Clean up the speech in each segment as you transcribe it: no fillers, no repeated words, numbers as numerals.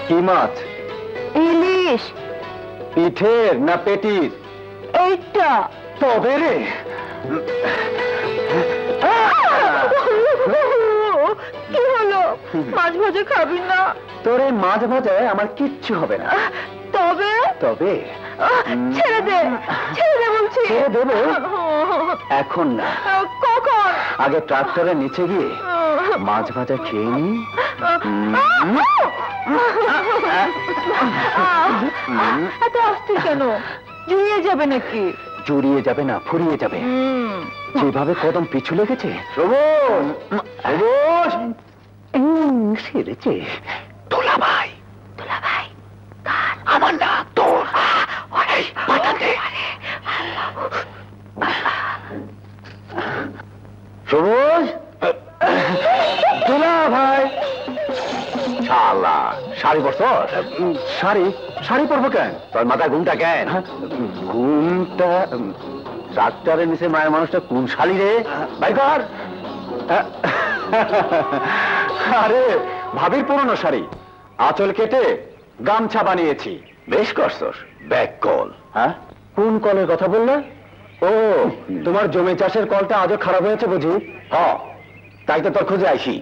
কি মাছ? ইলিশ। পিঠের না পেটির? এইটা। তবে রে, কি হলো? মাছ ভাজা খাবি না? তোর এই মাছ ভাজায় আমার কিচ্ছু হবে না। তবে তবে ছেড়ে দে, ছেড়ে দে বলছি। ছেড়ে দেবো? এখন না, কখন? আগে ট্রাক্টরের নিচে গিয়ে মাছ ভাজা খেয়ে নি। এত অস্থির কেন? জুড়িয়ে যাবে নাকি? জড়িয়ে যাবে না, ফুরিয়ে যাবে। যেভাবে কদম পিছু লেগেছে। সবুজ, সবুজ সেরেছে। দোলা ভাই, দুলা ভাই, আমার না তোর। এই, পাঠাতে। সবুজ, দোলা ভাই। শালা, শাড়ি পরছো? শাড়ি? শাড়ি পরবো কেন? তোর মাথায় ঘুমটা কেন? ঘুমটা ট্রাক্টরের নিচে মায়ের মানুষটা কোন শাড়ি রে? ভাই কর। আরে ভাবির পুরনো শাড়ি, আঁচল কেটে গামছা বানিয়েছি। বেশ করছস। Back call. হ্যাঁ, কোন কলের কথা বললে? ও, তোমার জমি চাষের কলটা আজও খারাপ হয়েছে বুঝি? হ্যাঁ, তাই তো তোর খুঁজে আইসি।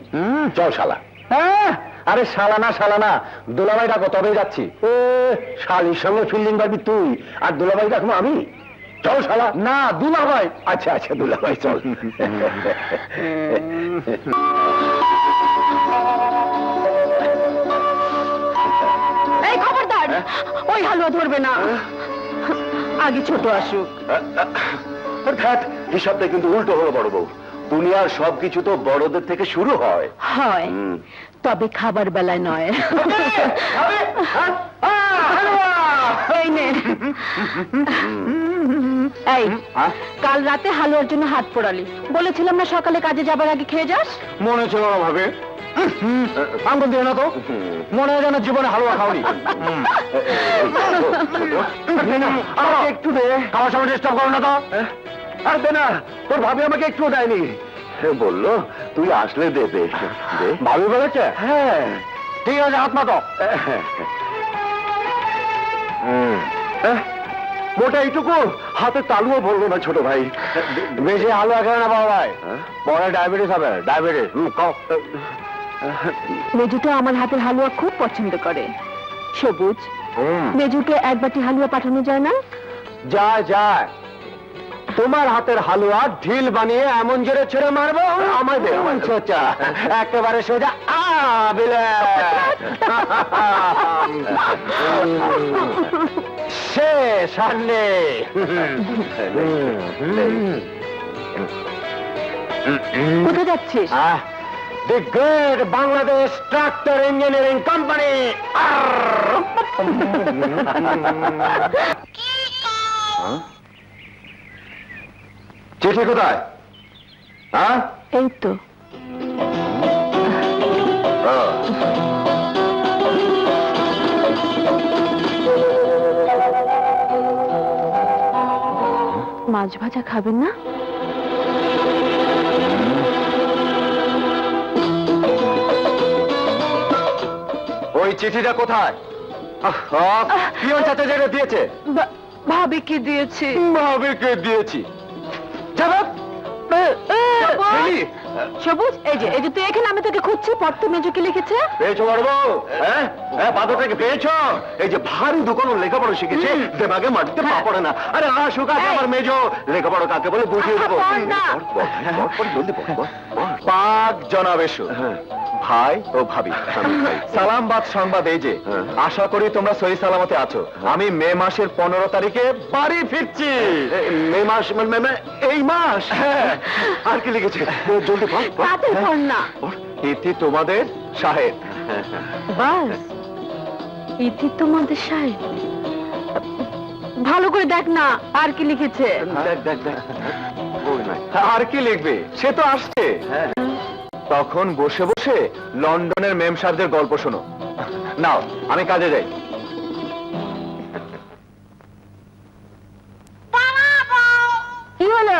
চল শালা। হ্যাঁ, আরে শালা না, দুলাভাই ডাকো, তবে যাচ্ছি। এ, শালির সঙ্গে ফিল্ডিং পারবি তুই, আর দুলাভাই ডাকবো আমি? চল শালা। না, দুলাভাই। আচ্ছা আচ্ছা, দুলাভাই চল। এই খবরদার, ওই হালুয়া ধরবে না। আগে ছোট আসুক। অর্থাৎ হিসাবটা কিন্তু উল্টো হলো বড় বউ। দুনিয়ার সবকিছু তো বড়দের থেকে শুরু হয়। হয়, তবে খাবার বেলায় নয়। এই নে। এই, কাল রাতে হালুয়ার জন্য হাত পোড়ালি, বলেছিলাম না সকালে কাজে যাবার আগে খেয়ে যাস? মনে ছিল না ভাবে। আঙ্গুল দিয়ে না তো, মনে হয় যেন জীবনে হালুয়া খাওনি। একটু দে, খাওয়ার সময় ডিস্টার্ব করো না তো। আর দে না, তোর ভাবি আমাকে একটু দেয়নি। বললো তুই আসলে দে দে। ভাবি বলেছে? হ্যাঁ। ঠিক আছে, হাত মাতো। মোটা এইটুকু হাতে তালুও বললো না ছোট ভাই। বেশি হালুয়া খেয়ে না বাবা ভাই, পরে ডায়াবেটিস হবে। ডায়াবেটিস। মেজুটা আমার হাতের হালুয়া খুব পছন্দ করে। সবুজ, মেজুকে এক বাটি হালুয়া পাঠানো যায় না? যায় যায়। তোমার হাতের হালুয়া ঢিল বানিয়ে এমন জোরে ছেড়ে মারবো, আমায় দে। আমার সোচা একেবারে সোজা বিলে শেষ। আর নেই। কোথায় যাচ্ছিস? দি great Bangladesh tractor engineering company. চিঠি কোথায়? হ্যাঁ, এই তো। মাছ ভাজা খাবেন না? ওই চিঠিটা কোথায়? পিয়ন চাচা যেটা দিয়েছে। ভাবিকে দিয়েছি। ভাবিকে দিয়েছি। জবাব সবুজ, এই যে তুই এখানে, আমি তোকে খুঁজছি। পড়তে মেজুকে লিখেছে। পেয়েছো বড়বু? হ্যাঁ, পাথরটাকে পেয়েছো? এই যে ভারী দোকান লেখাপড়া শিখেছে, দেমাগে মাটিতে পা পড়ে না। আরে আসুক আছে আমার মেজো, লেখাপড়া কাকে বলে বুঝিয়ে দেবো। পাক জনাব এসো। ভাই ও ভাবি, সালামবাদ সংবাদ এই যে, আশা করি তোমরা সহি সালামতে আছো। আমি মে মাসের 15 তারিখে বাড়ি ফিরছি। মে মাস? এই মাস? আর কি লিখেছে? জলদি বল। না, ইতি তোমাদের সাহেব। বাস ইতি তোমাদের সাহেব। ভালো করে দেখ না, আর কি লিখেছে। দেখ। আর কি লিখবে? সে তো আসছে। তখন বসে বসে লন্ডনের মেম সাহেবদের গল্প শোনো। নাও, আমি কাজে যাই। কি হলো?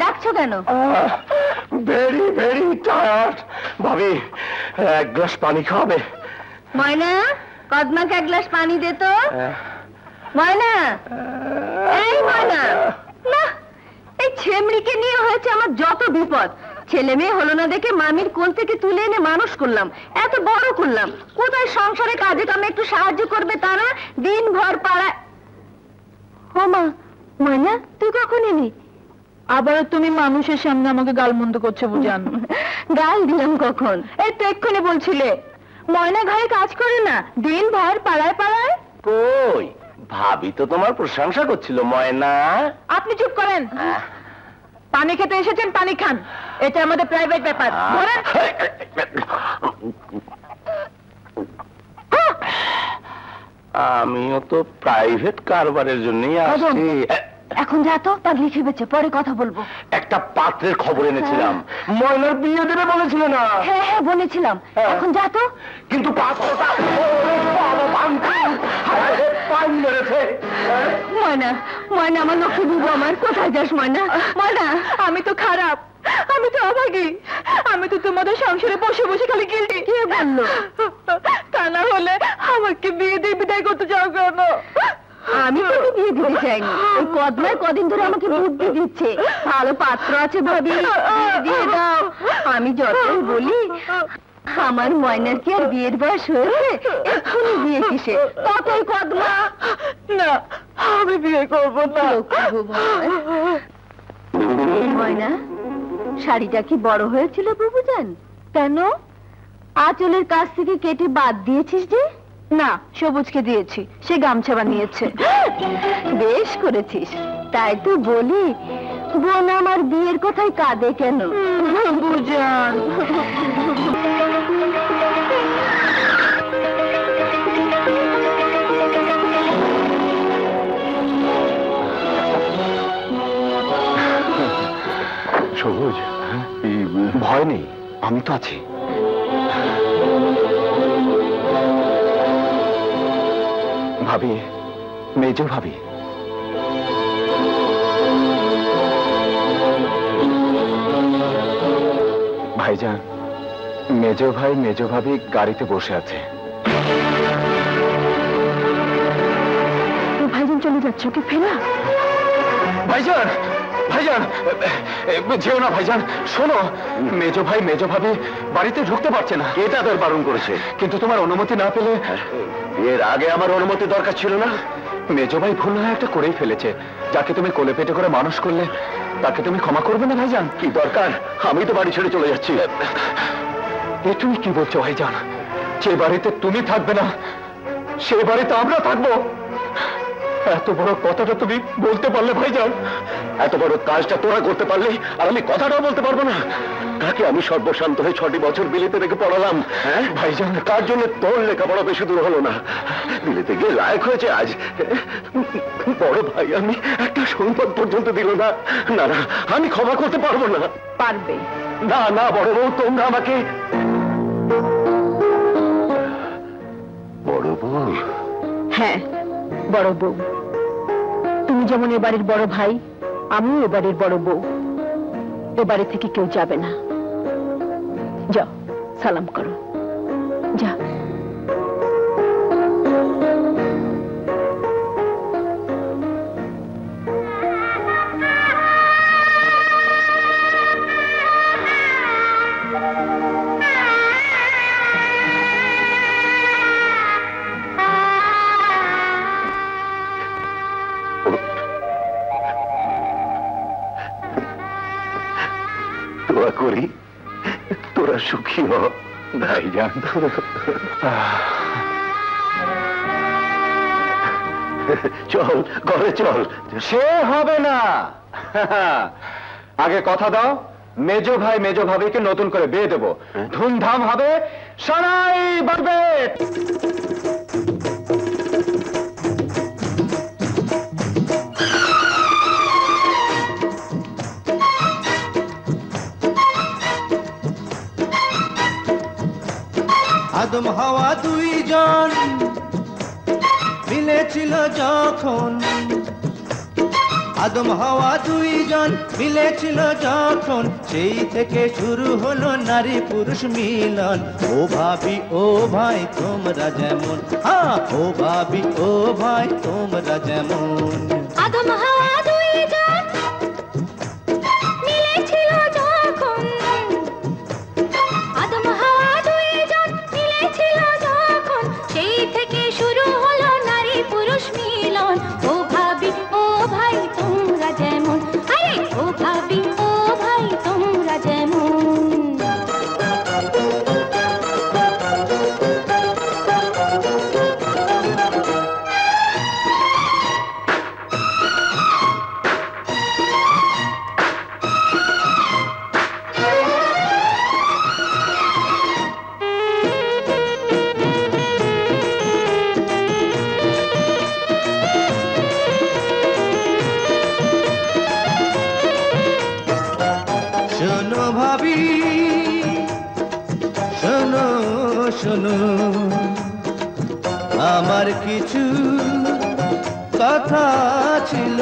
ডাকছো কেন? Very very tired. ভাবি, এক গ্লাস পানি খাওয়াবে? ময়না, কদমাকে এক গ্লাস পানি দে তো। ময়না, এই ময়না, না, এই ছেমড়িকে নিয়ে হয়েছে আমার যত বিপদ। ছেলে মেয়ে হলো না দেখে মামির কোল থেকে তুলে এনে মানুষ করলাম, এত বড় করলাম। কোথায় সংসারে কাজে কামে একটু সাহায্য করবে তারা, দিন ভর পাড়ায়। ও মা, ময়না তুই কখন এলি? আবার তুমি মানুষের সামনে আমাকে গালমন্দ করছো বুঝান। গাল দিলাম কখন? এই তো এক্ষুনি বলছিলে ময়না ঘরে কাজ করে না, দিন ভর পাড়ায় পাড়ায়। কই, ভাবি তো তোমার প্রশংসা করছিল ময়না। আপনি চুপ করেন। পানি খেতে এসেছেন, পানি খান, এটা আমাদের প্রাইভেট ব্যাপার। ধরেন। আমিও তো প্রাইভেট কারবারের জন্যই আসছি। এখন যা তো, পাগলি খেপেছে, পরে কথা বলবো। একটা পাত্রের খবর এনেছিলাম, ময়নার বিয়ে দেবে বলেছিল না? হ্যাঁ হ্যাঁ বলেছিলাম, এখন যা তো। কিন্তু পাত্রটা পান মেরেছে। ময়না, ময়না আমার লক্ষ্মী বুবু আমার, কোথায় যাস ময়না? ময়না, আমি তো খারাপ, আমি তো অভাগী, আমি তো তোমাদের সংসারে বসে বসে খালি গিল্টি। কে বললো? তা না হলে আমাকে বিয়ে দিয়ে বিদায় করতে চাও কেন? আমি তোকে বিয়ে দিতে চাইনি, ওই কদমায় কদিন ধরে আমাকে বুদ্ধি দিচ্ছে, ভালো পাত্র আছে ভাবি, বিয়ে দিয়ে দাও। আমি যতই বলি আমার ময়নার কি আর বিয়ের বয়স হয়েছে, এক্ষুনি বিয়ে কিসে, ততই কদমা। না, আমি বিয়ে করবো না। লক্ষ্মী বুবু আমার। ময়না, শাড়িটা কি বড় হয়েছিল বুবুজান? কেন আঁচলের কাছ থেকে কেটে বাদ দিয়েছিস যে? না, সবুজকে দিয়েছি, সে গামছা বানিয়েছে। বেশ করেছিস, তাই তো বলি বোন আমার বিয়ের কথায় কাঁদে কেন? বুঝান। সবুজ, ভয় নেই, আমি তো আছি। ভাবি, মেজ ভাবি, ভাইজান, মেজ ভাই মেজ ভাবি গাড়িতে বসে আছে। ভাইজান চলে যাচ্ছে, ওকে ফেরা। ভাইজান, ভাইজান, যেও না ভাইজান, শোনো, মেজ ভাই মেজ ভাবি বাড়িতে ঢুকতে পারছে না। কে তাদের বারণ করেছে? কিন্তু তোমার অনুমতি না পেলে। এর আগে আমার অনুমতি দরকার ছিল না? মেজ ভাই ভুল না একটা করেই ফেলেছে, যাকে তুমি কোলে পেটে করে মানুষ করলে তাকে তুমি ক্ষমা করবে না ভাইজান? কি দরকার, আমি তো বাড়ি ছেড়ে চলে যাচ্ছি। এ তুমি কি বলছো ভাইজান? যে বাড়িতে তুমি থাকবে না সে বাড়িতে আমরা থাকবো, এত বড় কথাটা তুমি বলতে পারলে ভাইজান? এত বড় কাজটা তোরা করতে পারলে আর আমি কথাটাও বলতে পারবো না? কাকে আমি সর্বশান্ত হয়ে 6টি বছর বিলেতে রেখে পড়ালাম, হ্যাঁ ভাইজান? কার জন্য তোর লেখাপড়া বেশি দূর হলো না? বিলেতে গিয়ে লায়ক হয়েছে আজ, বড় ভাই আমি একটা সম্পদ পর্যন্ত দিল না। না না, আমি ক্ষমা করতে পারবো না। পারবে না না বড় বউ, তোমরা আমাকে। বড় বউ? হ্যাঁ, বড় বউ। তুমি যেমন এ বাড়ির বড় ভাই, আমিও এ বাড়ির বড় বউ। এ বাড়ি থেকে কেউ যাবে না। যাও, সালাম করো, যা। দোয়া করি তোরা সুখী হ ভাইজান। চল ঘরে চল। সে হবে না, আগে কথা দাও মেজ ভাই মেজ ভাবিকে নতুন করে বিয়ে দেবো, ধুমধাম হবে, সারাই বাজবে। আদম হাওয়া দুইজন মিলেছিল যখন, আদম হাওয়া দুইজন মিলেছিল যখন, সেই থেকে শুরু হলো নারী পুরুষ মিলন। ও ভাবি ও ভাই তোমরা যেমন, হ্যাঁ ও ভাবি ও ভাই তোমরা যেমন। আদম হাওয়া দুইজন মিলেছিল যখন, আদম হাওয়া দুইজন মিলেছিল যখন, সেই থেকে শুরু হলো নারী পুরুষ মিলন। ও ভাবি ও ভাই তোমরা যেমন, আরে ও ভাবি ও ভাই তোমরা যেমন। শোনো ভাবি শোনো শোনো, আমার কিছু কথা ছিল।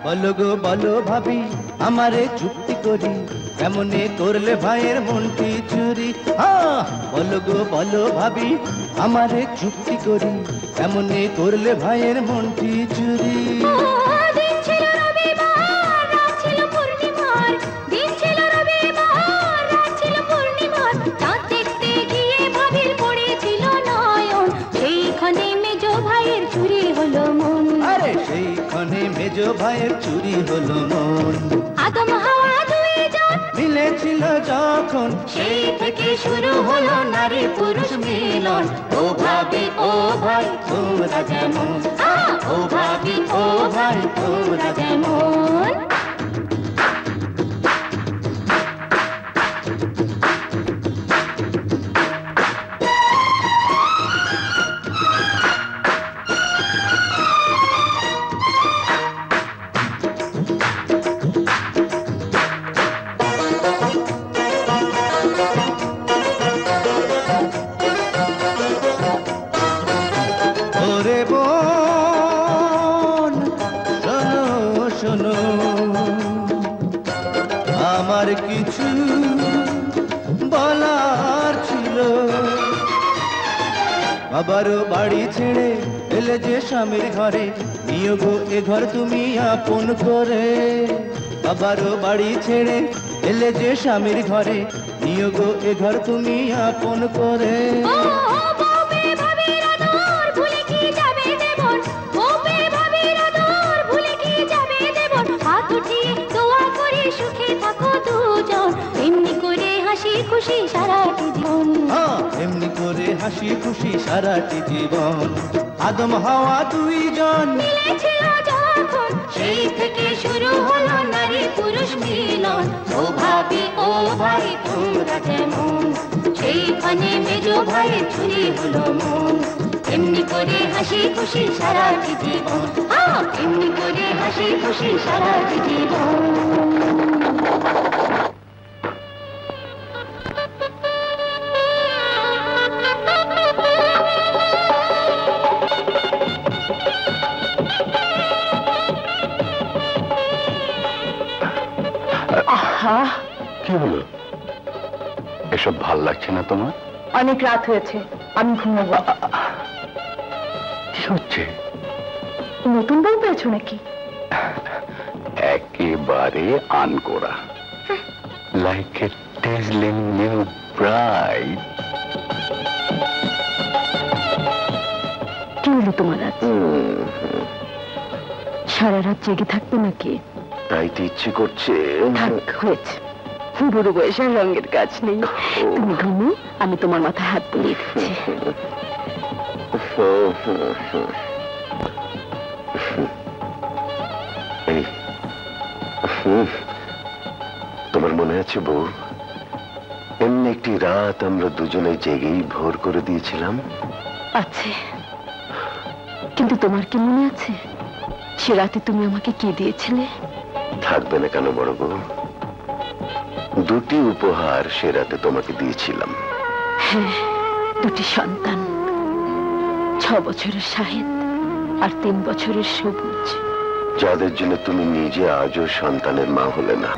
বলো গো বলো ভাবি আমারে চুক্তি করি, কেমনে করলে ভাইয়ের মনটি চুরি। হ্যাঁ বলো গো বলো ভাবি আমারে চুক্তি করি, কেমনে করলে ভাইয়ের মনটি চুরি। দিন ছিল রবিবার, রাত ছিল পূর্ণিমার, দিন ছিল রবিবার, রাত ছিল পূর্ণিমার, চাঁদ দেখতে গিয়ে ভাবির পড়েছিল নয়ন, সেইখানে মেজ ভাইয়ের চুরি হলো মন। আরে সেইখানে মেজ ভাইয়ের চুরি হলো মন। আদম হাওয়া দুইজন মিলেছিল যখন, সেই থেকে শুরু হলো নারী পুরুষ মিলন। ও ভাবি ও ভাই তোমরা যেমন, ও ভাবি ও ভাই তোমরা যেমন। ওরে বোন শোনো শোনো, আমার কিছু বলার ছিল। বাবারও বাড়ি ছেড়ে এলে যে স্বামীর ঘরে, নিও গো এ ঘর তুমি আপন করে। বাবারও বাড়ি ছেড়ে এলে যে স্বামীর ঘরে, নিও গো এ ঘর তুমি আপন করে। ও বাবে ভাবির আদর ভুলে কি যাবে দেবন, ও বে ভাবির আদর ভুলে কি যাবে দেবন, হাত উঠিয়ে দোয়া করে সুখে থাকো দুজন, এমনি করে হাসি খুশি সারাটি জীবন। হ্যাঁ এমনি করে হাসি খুশি সারাটি জীবন। আদম হাওয়া দুইজন মিলেছিল যখন, সেই থেকে শুরু হলো নারী পুরুষ মিলন। ও ভাবি ও ভাই তোমরা যেমন, সেইখানে মেজ ভাইয়ের চুরি হলো মন, এমনি করে হাসি খুশি সারাটি জীবন। এমনি করে হাসি খুশি সারাটি জীবন। আহা, কি হলো? এসব ভাল লাগছে না তোমার? অনেক রাত হয়েছে, আমি ঘুমাবো। কি হচ্ছে? নতুন বউ পেয়েছো নাকি? একেবারে আনকোরা, লাইক এ টেজলিং নিউ ব্রাইড। কি হলো তোমার আজ? সারা রাত জেগে থাকবে নাকি? তাই তো ইচ্ছে করছে। থাক, হয়েছে, বুড়ো বয়সে আর রঙের কাজ নেই। তুমি ঘুমো, আমি তোমার মাথায় হাত বুলিয়ে দিচ্ছি। এই, তোমার মনে আছে বউ, এমনি একটি রাত আমরা দুজনে জেগেই ভোর করে দিয়েছিলাম? আছে, কিন্তু তোমার কি মনে আছে সে রাতে তুমি আমাকে কি দিয়েছিলে? থাকবে না কেন বড় বউ? দুটি উপহার সে রাতে তোমাকে দিয়েছিলাম। হ্যাঁ, দুটি সন্তান, 6 বছরের শাহেদ আর 3 বছরের সবুজ। যাদের জন্য তুমি নিজে আজও সন্তানের মা হলে না।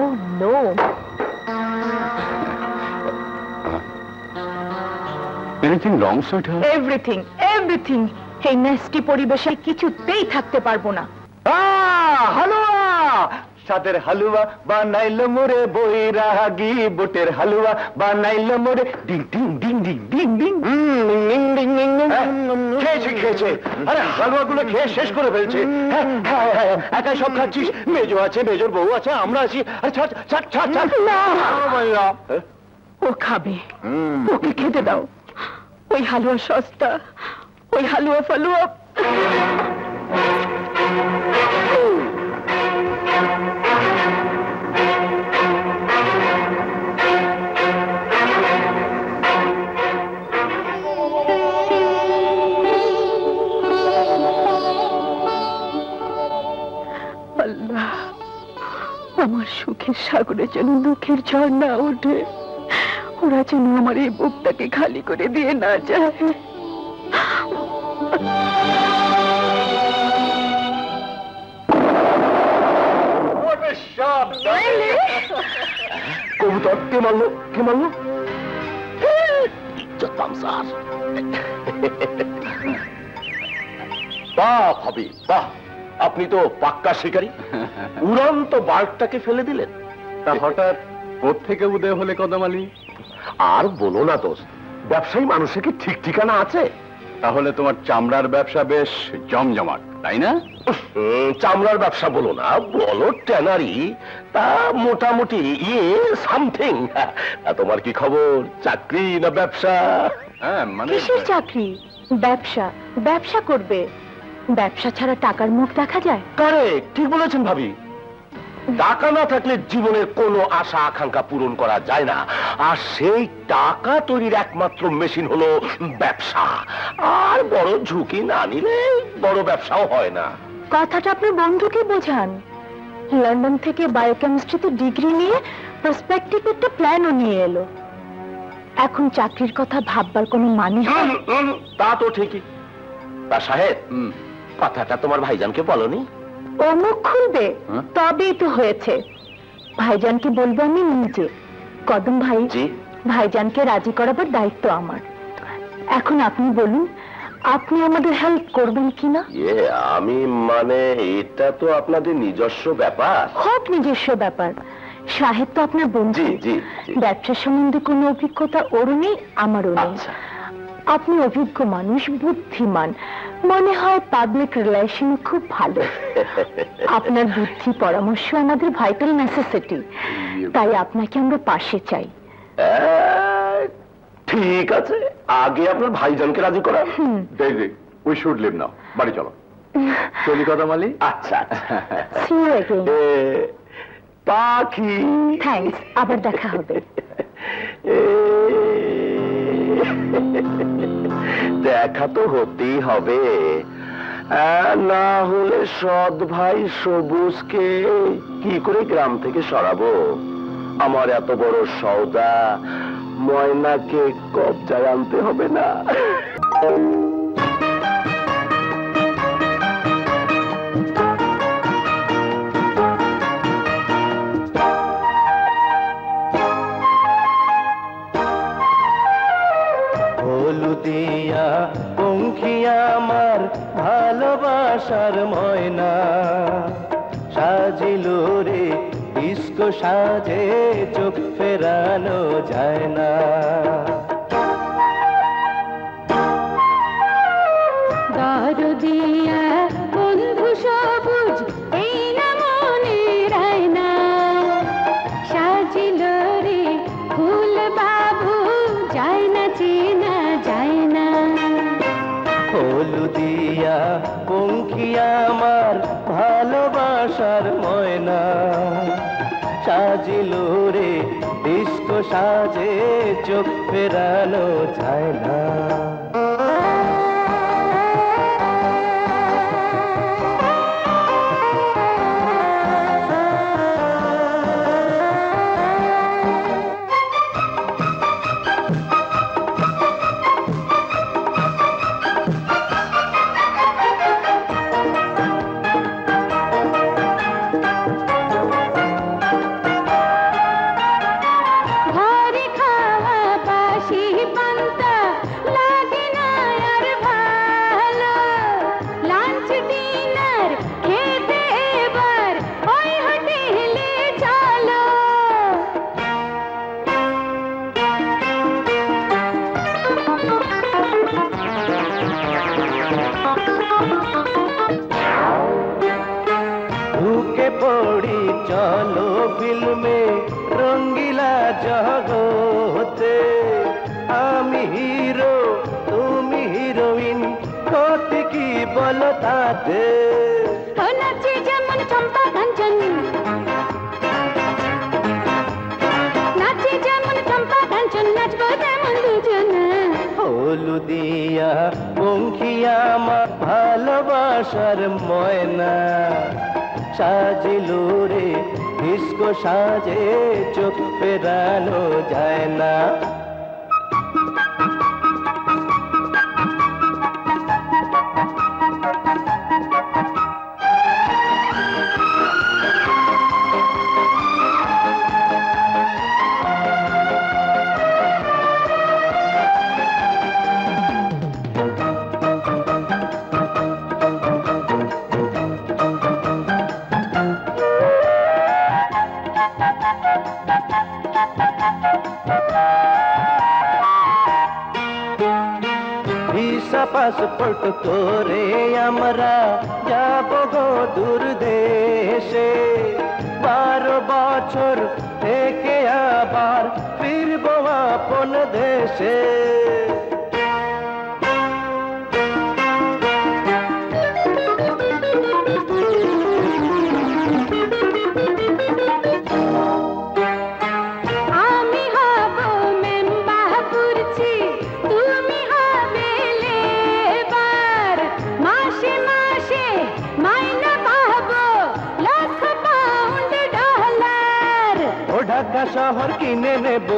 Oh no, anything wrong sweetheart? Everything everything. এই নেস্টি পরিবেশে কিছুতেই থাকতে পারবো না। হালুয়া, সাদের হালুয়া বানাইল মোরে বৈরাগী, বুটের হালুয়া বানাইল মোরে ding ding ding ding ding ding ding ding ding ding. খেয়েছে খেয়েছে, আরে হালুয়াগুলো খেয়ে শেষ করে ফেলছে। একাই সব খাচ্ছিস? মেজো আছে, মেজোর বউ আছে, আমরা আছি। আরে ছাড় ছাড় ছাড় ছাড়। ও খাবে, ওকে খেতে দাও। ওই হালুয়া সস্তা, ওই হালুয়া ফালুয়া। আল্লাহ, আমার সুখের সাগরে যেন দুঃখের ঝড় না ওঠে। ওরা যেন আমার এই বুকটাকে খালি করে দিয়ে না যায়। কবুতর কে মারলো? কে মারলো? বাহ ভাবি বাহ, আপনি তো পাক্কা শিকারী। উড়ন্ত বাঘটাকে ফেলে দিলেন। তা হঠাৎ কোত্থেকে উদয় হলে কদম আলী? আর বলো না দোস্ত, ব্যবসায়ী মানুষের কি ঠিক ঠিকানা আছে? তাহলে তোমার চামড়ার ব্যবসা বেশ জমজমাট, তাই না? চামড়ার ব্যবসা বলো না, বলো ট্যানারি, তা মোটামুটি সামথিং। তোমার কি খবর, চাকরি না ব্যবসা? হ্যাঁ মানে কিসের চাকরি? ব্যবসা। ব্যবসা করবে? ব্যবসা ছাড়া টাকার মুখ দেখা যায়? কারেক্ট, ঠিক বলেছেন ভাবি। টাকা না থাকলে জীবনের কোনো আশা আকাঙ্ক্ষা পূরণ করা যায় না, আর সেই টাকা তৈরির একমাত্র মেশিন হলো ব্যবসা। আর বড় ঝুঁকি না নিলে বড় ব্যবসাও হয় না। কথাটা আপনার বন্ধুকে বোঝান। লন্ডন থেকে বায়োকেমিস্ট্রিতে ডিগ্রি নিয়ে প্রসপেক্টিভ একটা প্ল্যানও নিয়ে এলো। এখন চাকরির কথা ভাববার কোনো মানে হয়? তা তো ঠিকই। তা সাহেব, কথাটা তোমার ভাইজানকে বলনি? ও মুখ খুলবে হ্যাঁ? তবেই তো হয়েছে। ভাইজানকে বলবো আমি নিজে। কদম ভাই, জি। ভাইজানকে রাজি করাবার দায়িত্ব আমার। এখন আপনি বলুন, আপনি আমাদের হেল্প করবেন কিনা? আমি মানে এটা তো আপনাদের নিজস্ব ব্যাপার। খুব নিজস্ব ব্যাপার। সাহেব তো আপনার বন্ধু। জি, জি, জি। ব্যবসার সম্বন্ধে কোনো অভিজ্ঞতা ওরও নেই, আমারও নেই। আচ্ছা। আপনি অভিজ্ঞ মানুষ, বুদ্ধিমান, মনে হয় পাবলিক রিলেশন খুব ভালো। আপনার বুদ্ধি পরামর্শ আমাদের ভাইটাল নেসেসিটি, তাই আপনাকে আমরা পাশে চাই। ঠিক আছে, আগে আপনার ভাইজানকে রাজি করা। উই শুড লিভ নাও, বাড়ি চলো। চলি কদম আলী। আচ্ছা See you again. পাখি, থ্যাঙ্কস, আবার দেখা হবে। দেখা তো হতেই হবে, না হলে সৎ ভাই সবুজকে কি করে গ্রাম থেকে সরাবো? আমার এত বড় সওদা ময়নাকে কবজায় আনতে হবে না? হলুদিয়া পঙ্খিয়া আমার ভালোবাসার ময়না, সাজিল রে ডিস্কো সাজে, চোখ ফেরানো যায় না। দরদিয়া বন্ধু সবুজ, এই না মনে রায়না, সাজিল রে ফুল বাবু, যায় না চেনা যায় না। হলুদিয়া পঙ্খিয়া আমার ভালোবাসার ময়না, সাজিল রে ডিস্কো সাজে, চোখ ফেরানো যায় না। ঢুকে পড়ি চলো ফিল্মে রঙ্গিলা জগতে, আমি হিরো তুমি হিরোইন, ক্ষতি কি বলো তাতে? নাচে যেমন চম্পা কাঞ্চন, নাচে যেমন চম্পা কাঞ্চন, নাচবো তেমন দুজনে। হলুদিয়া পঙ্খিয়া মা ভালোবাসার ময়না, সাজিলো রে ডিস্কো সাজে, চোখ ফেরানো যায় না। ভিসা পাসপোর্ট করে আমরা যাব গো দূর দেশে, 12 বছর থেকে আবার ফিরবো আপন দেশে। আমি হব মেম্বারপুরছি, তুমি হবে লেবার, মাসে মাসে মাইনা পাবো লাখ পাউন্ড ডলার। ও ঢাকা শহর কিনে নেব,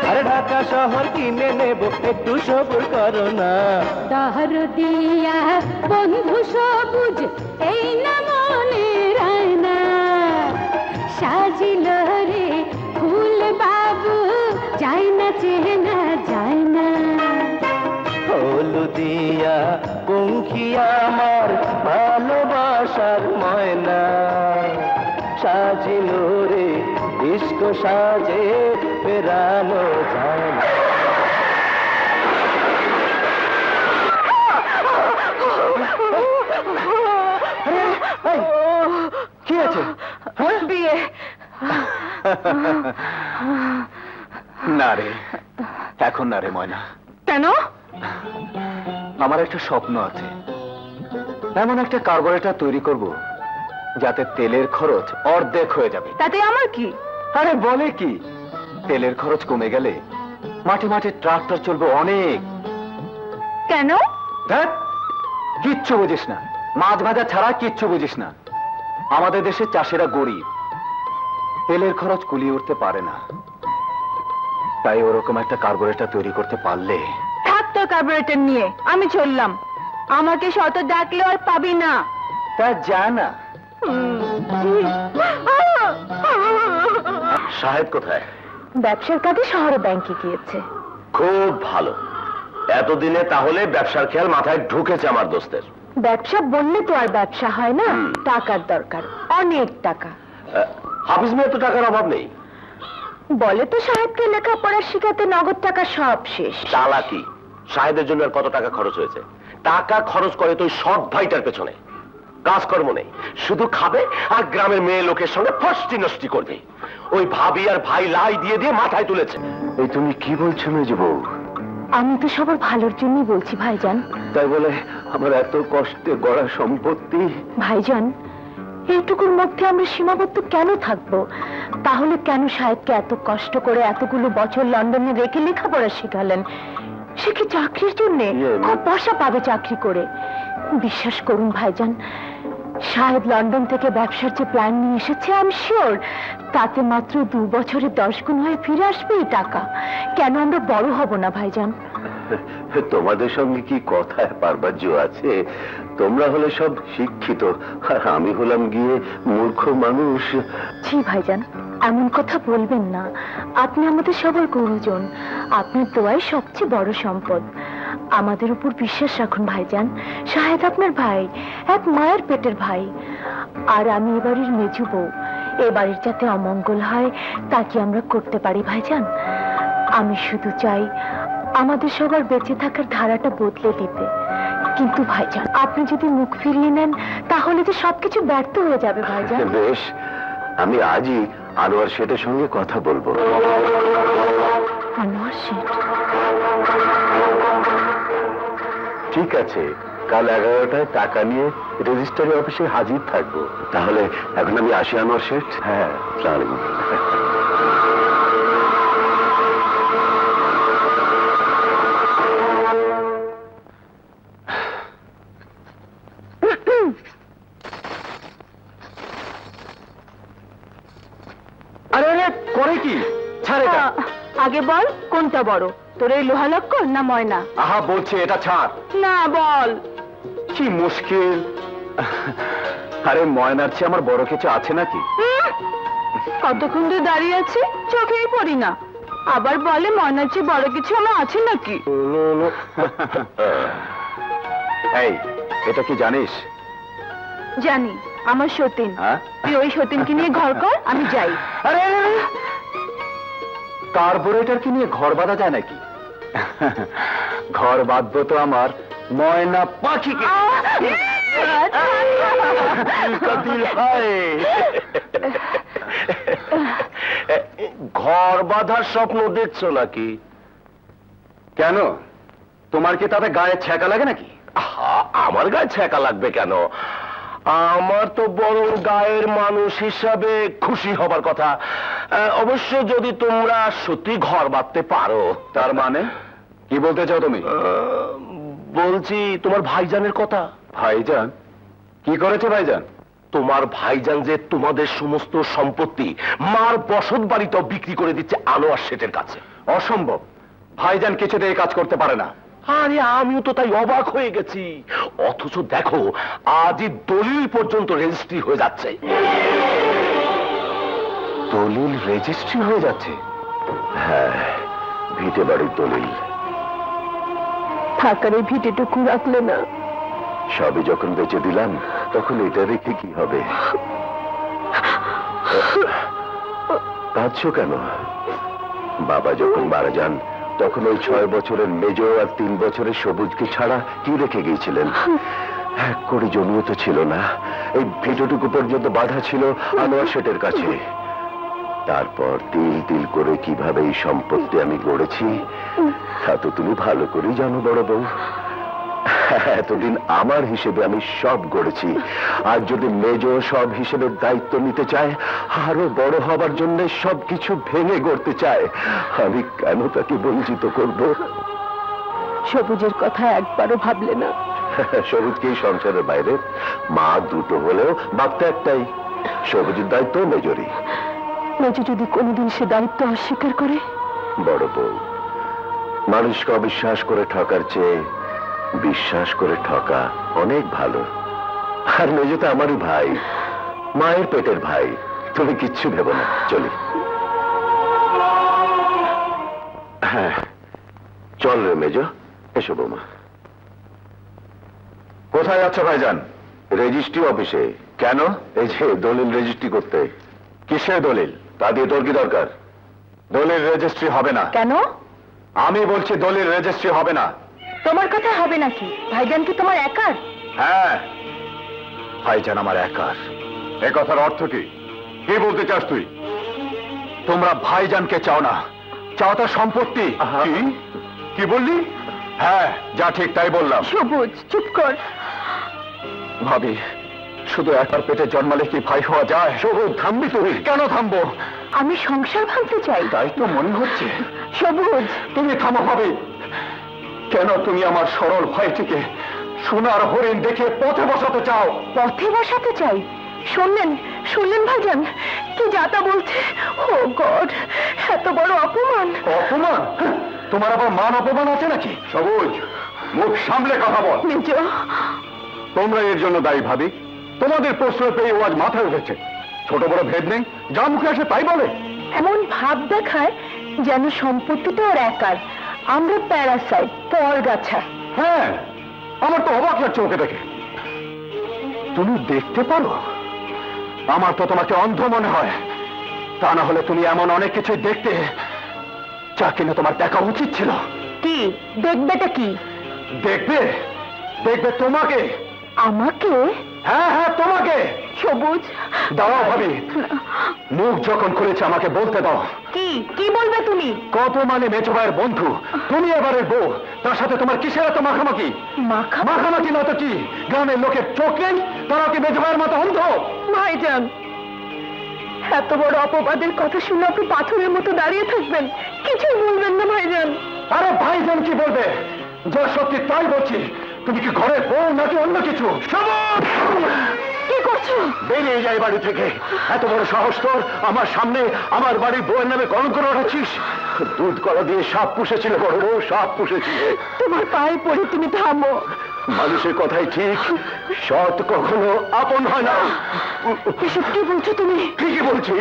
আরে ঢাকা শহর কিনে নেব, একটু সবুর করো না। দাহর দিয়া বন্ধু সবুজ, এই না মনে রায়না, সাজিল রে ফুল বাবু, যায় না চেনা যায় না। হলুদিয়া পঙ্খিয়া আমার ভালোবাসার ময়না, সাজিলো রে ডিস্কো সাজে, ফেরানো যায় না। কি আছে? বিয়ে। না রে, এখন না রে ময়না। কেন? আমার একটা স্বপ্ন আছে, এমন একটা কার্বোরেটর তৈরি করব যাতে তেলের খরচ অর্ধেক হয়ে যাবে। তাতে আমার কি? আরে বলে কি, তেলের খরচ কমে গেলে মাঠে মাঠে ট্রাক্টর চলবে অনেক। কেন? ধ্যাৎ, কিচ্ছু বুঝিস না, মাছ ভাজা ছাড়া কিচ্ছু বুঝিস না। আমাদের দেশে চাষিরা গরিব, তেলের খরচ কুলিয়ে উঠতে পারে না, তাই ওরকম একটা কার্বোরেটর তৈরি করতে পারলে। থাক তোর কার্বোরেটর নিয়ে, আমি চললাম। আমাকে শত ডাকলে আর পাবি না। তা যা না। সাহেব কোথায়? ব্যবসার কাজে শহরে ব্যাংকে গিয়েছে। খুব ভালো, এতদিনে তাহলে ব্যবসার খেয়াল মাথায় ঢুকেছে আমার দোস্তের। ব্যবসা বললে তো আর ব্যবসা হয় না, হুম। টাকার দরকার, অনেক টাকা। হাফিজ মেয়ে তো টাকার অভাব নেই। বলে তো সাহেবকে লেখাপড়া শিখাতে নগদ টাকা সব শেষ। চালাকি, সাহেবের জন্য আর কত টাকা খরচ হয়েছে? টাকা খরচ করে তো ওই সৎ ভাইটার পেছনে, কাজকর্ম নেই, শুধু খাবে আর গ্রামের মেয়ে লোকের সঙ্গে ফষ্টি নষ্টি করবে। ওই ভাবি আর ভাই লাই দিয়ে দিয়ে মাথায় তুলেছে। এই তুমি কি বলছো মেজো বউ? আমি তো সবার ভালোর জন্যই বলছি ভাইজান। তাই বলে আমার এত কষ্টে গড়া সম্পত্তি? ভাইজান, এইটুকুর মধ্যে আমরা সীমাবদ্ধ কেন থাকবো? তাহলে কেন সাহেবকে এত কষ্ট করে এতগুলো বছর লন্ডনে রেখে লেখাপড়া শেখালেন? সে কি চাকরির জন্য? খুব পয়সা পাবে চাকরি করে। বিশ্বাস করুন ভাইজান, সাহেব লন্ডন থেকে ব্যবসার যে প্ল্যান নিয়ে এসেছে, আমি শিওর তাতে মাত্র 2 বছরে 10 গুণ হয়ে ফিরে আসবে এই টাকা। কেন আমরা বড় হব না ভাইজান? তোমাদের সঙ্গে কি কথায় পার্বাজ্য আছে? তোমরা হলে সব শিক্ষিত, আর আমি হলাম গিয়ে মূর্খ মানুষ। জি ভাইজান, এমন কথা বলবেন না। আপনি আমাদের সবার গুরুজন, আপনার দোয়াই সবচেয়ে বড় সম্পদ। আমাদের উপর বিশ্বাস রাখুন ভাইজান। শাহেদ আপনার ভাই, এক মায়ের পেটের ভাই। আর আমি এবারের মেজু বউ, এবারের যাতে অমঙ্গল হয় তা কি আমরা করতে পারি ভাইজান? আমি শুধু চাই আমাদের সবার বেঁচে থাকার ধারাটা বদলে দিতে। কিন্তু ভাইজান, আপনি যদি মুখ ফিরিয়ে নেন তাহলে যে সবকিছু ব্যর্থ হয়ে যাবে ভাইজান। বেশ, আমি আজই আনোয়ার শেঠের সঙ্গে কথা বলবো। আনোয়ার শেঠ? ঠিক আছে, কাল 11টায় টাকা নিয়ে রেজিস্ট্রারি অফিসে হাজির থাকবো। তাহলে এখন আমি আসি আনোয়ার শেঠ। হ্যাঁ, আসসালামু আলাইকুম। আরে আরে, করে কি? ছাড় এটা। আগে বল, কোনটা বড়, তোর এই লোহা লক্কর না ময়না? আহা, বলছে এটা ছাড়। না, বল। কি মুশকিল। আরে ময়নার চেয়ে আমার বড় কিছু আছে নাকি? কতক্ষণ ধরে দাঁড়িয়ে আছি, চোখেই পড়ি না। আবার বলে ময়নার চেয়ে বড় কিছু আমার আছে নাকি? এই, এটা কি জানিস? জানি, আমার সতীন। হ্যাঁ? তুই ওই সতীনকে নিয়ে ঘর কর, আমি যাই। আরে আরে, আরে, কার্বোরেটর কি নিয়ে ঘর বাঁধা যায় নাকি? ঘর বাঁধবো তো আমার ময়না পাখিকে। দিল হায়। ঘর বাঁধার স্বপ্ন দেখছো নাকি? কেন, তোমার কি তাতে গায়ে ছ্যাঁকা লাগে নাকি? আহা, আমার গায়ে ছ্যাঁকা লাগবে কেন? আমার তো বরং গায়ের মানুষ হিসাবে খুশি হবার কথা। অবশ্য যদি তোমরা সত্যি ঘর বাঁধতে পারো। তার মানে কি বলতে চাও তুমি? বলছি তোমার ভাইজানের কথা। ভাইজান কি করেছে? ভাইজান তোমার ভাইজান যে তোমাদের সমস্ত সম্পত্তি মার বসত বাড়িতেও বিক্রি করে দিচ্ছে আনোয়ার শেঠের কাছে। অসম্ভব, ভাইজান কিছুতে এই কাজ করতে পারে না। আরে আমিও তো তাই অবাক হয়ে গেছি। অথচ দেখো, আজই দলিল পর্যন্ত রেজিস্ট্রি হয়ে যাচ্ছে। দলিল রেজিস্ট্রি হয়ে যাচ্ছে? হ্যাঁ, ভিটে বাড়ির দলিল। থাকার এই ভিটেটুকু রাখলে না? সবই যখন বেচে দিলাম, তখন এটা রেখে কি হবে? কাঁদছো কেন? বাবা যখন মারা যান, তখন ওই 6 বছরের মেজ আর 3 বছরের সবুজকে ছাড়া কি রেখে গিয়েছিলেন? এক করে জমিও তো ছিল না। এই ভিটোটুকু পর্যন্ত বাধা ছিল আনোয়ার শেঠের কাছে। তারপর তিল তিল করে কিভাবে এই সম্পত্তি আমি গড়েছি, তা তো তুমি ভালো করেই জানো বড় বউ। এতদিন আমার হিসেবে আমি সব গড়েছি, আর যদি মেজ সব হিসেবে দায়িত্ব নিতে চায়, আরো বড় হবার জন্য সবকিছু ভেঙে গড়তে চায়, আমি কেন তাকে বঞ্চিত করব? সবুজের কথা একবারও ভাবলে না? সবুজ কি সংসারের বাইরে? মা দুটো হলেও বাপ তো একটাই। সবুজের দায়িত্ব মেজরই। মেজো যদি কোনোদিন সে দায়িত্ব অস্বীকার করে? বড় বউ, মানুষকে অবিশ্বাস করে ঠকার চেয়ে বিশ্বাস করে ঠকা অনেক ভালো। আর মেজো তো আমারই ভাই, মায়ের পেটের ভাই। তুমি কিচ্ছু ভেবো না, চলি। হ্যাঁ, চল রে মেজো, এসো বৌমা। কোথায় যাচ্ছ ভাইজান? রেজিস্ট্রি অফিসে। কেন? এই যে দলিল রেজিস্ট্রি করতে। কিসের দলিল? তা দিয়ে তোর কি দরকার? দলিল রেজিস্ট্রি হবে না। কেন? আমি বলছি দলিল রেজিস্ট্রি হবে না। তোমার কথা হবে নাকি? ভাইজান কি তোমার একার? হ্যাঁ, ভাইজান আমার একার। এ কথার অর্থ কি? কি বলতে চাস তুই? তোমরা ভাইজানকে চাও না, চাও তার সম্পত্তি। কি? কি বললি? হ্যাঁ, যা ঠিক তাই বললাম। সবুজ, চুপ কর। ভাবি, শুধু একার পেটে জন্মালে কি ভাই হওয়া যায়? সবুজ, থামবি তুই? কেন থামবো? আমি সংসার ভাঙতে চাই। তাই তো মনে হচ্ছে। সবুজ, তুমি থামো ভাবি। কেন তুমি আমার সরল ভাইটিকে সোনার হরিণ দেখে পথে বসাতে চাও? পথে বসাতে চাই? শুনলেন, শুনলেন ভাইজান কি যাতা বলছে? ও গড, এত বড় অপমান! অপমান? তোমার আবার মান অপমান আছে নাকি? সবুজ, মুখ সামলে কথা বল। মেজ, তোমরা এর জন্য দায়ী ভাবি। তোমাদের প্রশ্রয় পেয়ে ও আজ মাথায় উঠেছে। ছোট বড় ভেদ নেই, যা মুখে আসে তাই বলে। এমন ভাব দেখায় যেন সম্পত্তিটা ওর একার, আমরা প্যারাসাইট, পরগাছা। হ্যাঁ, আমার তো অবাক লাগছে ওকে দেখে। তুমি দেখতে পারো? আমার তো তোমাকে অন্ধ মনে হয়। তা না হলে তুমি এমন অনেক কিছু দেখতে, যা কিনা তোমার দেখা উচিত ছিল। কি দেখবেটা কি? দেখবে দেখবে তোমাকে। আমাকে? হ্যাঁ হ্যাঁ তোমাকে। সবুজ, দাঁড়াও ভাবি, মুখ যখন খুলেছে আমাকে বলতে দাও। কি কি বলবে তুমি? কত মানে মেজো ভাইয়ের বন্ধু, তুমি এবারের বউ, তার সাথে তোমার কিসের এত মাখামাখি? মাখামাখি না তো কি? গ্রামের লোকের চোখ নেই? তারা কি মেজো ভাইয়ের মতো অন্ধ? ভাইজান, এত বড় অপবাদের কথা শুনে আপনি পাথরের মতো দাঁড়িয়ে থাকবেন, কিছুই বলবেন না ভাইজান? আরে ভাইজান কি বলবে? যা সত্যি তাই বলছি। তুমি কি ঘরের বউ নাকি অন্য কিছু? সবুজ! কি করছো? বেরিয়ে যাই বাড়ি থেকে। এত বড় সাহস তোর, আমার সামনে আমার বাড়ির বউয়ের নামে কলঙ্ক উঠাচ্ছিস? দুধ কলা দিয়ে সাপ পুষেছিল বড় বউ, সাপ পুষেছিল। তোমার পায়ে পড়ে তুমি থামো। মানুষের কথাই ঠিক, সৎ কখনো আপন হয় না। এসব কি বলছো তুমি? ঠিকই বলছি,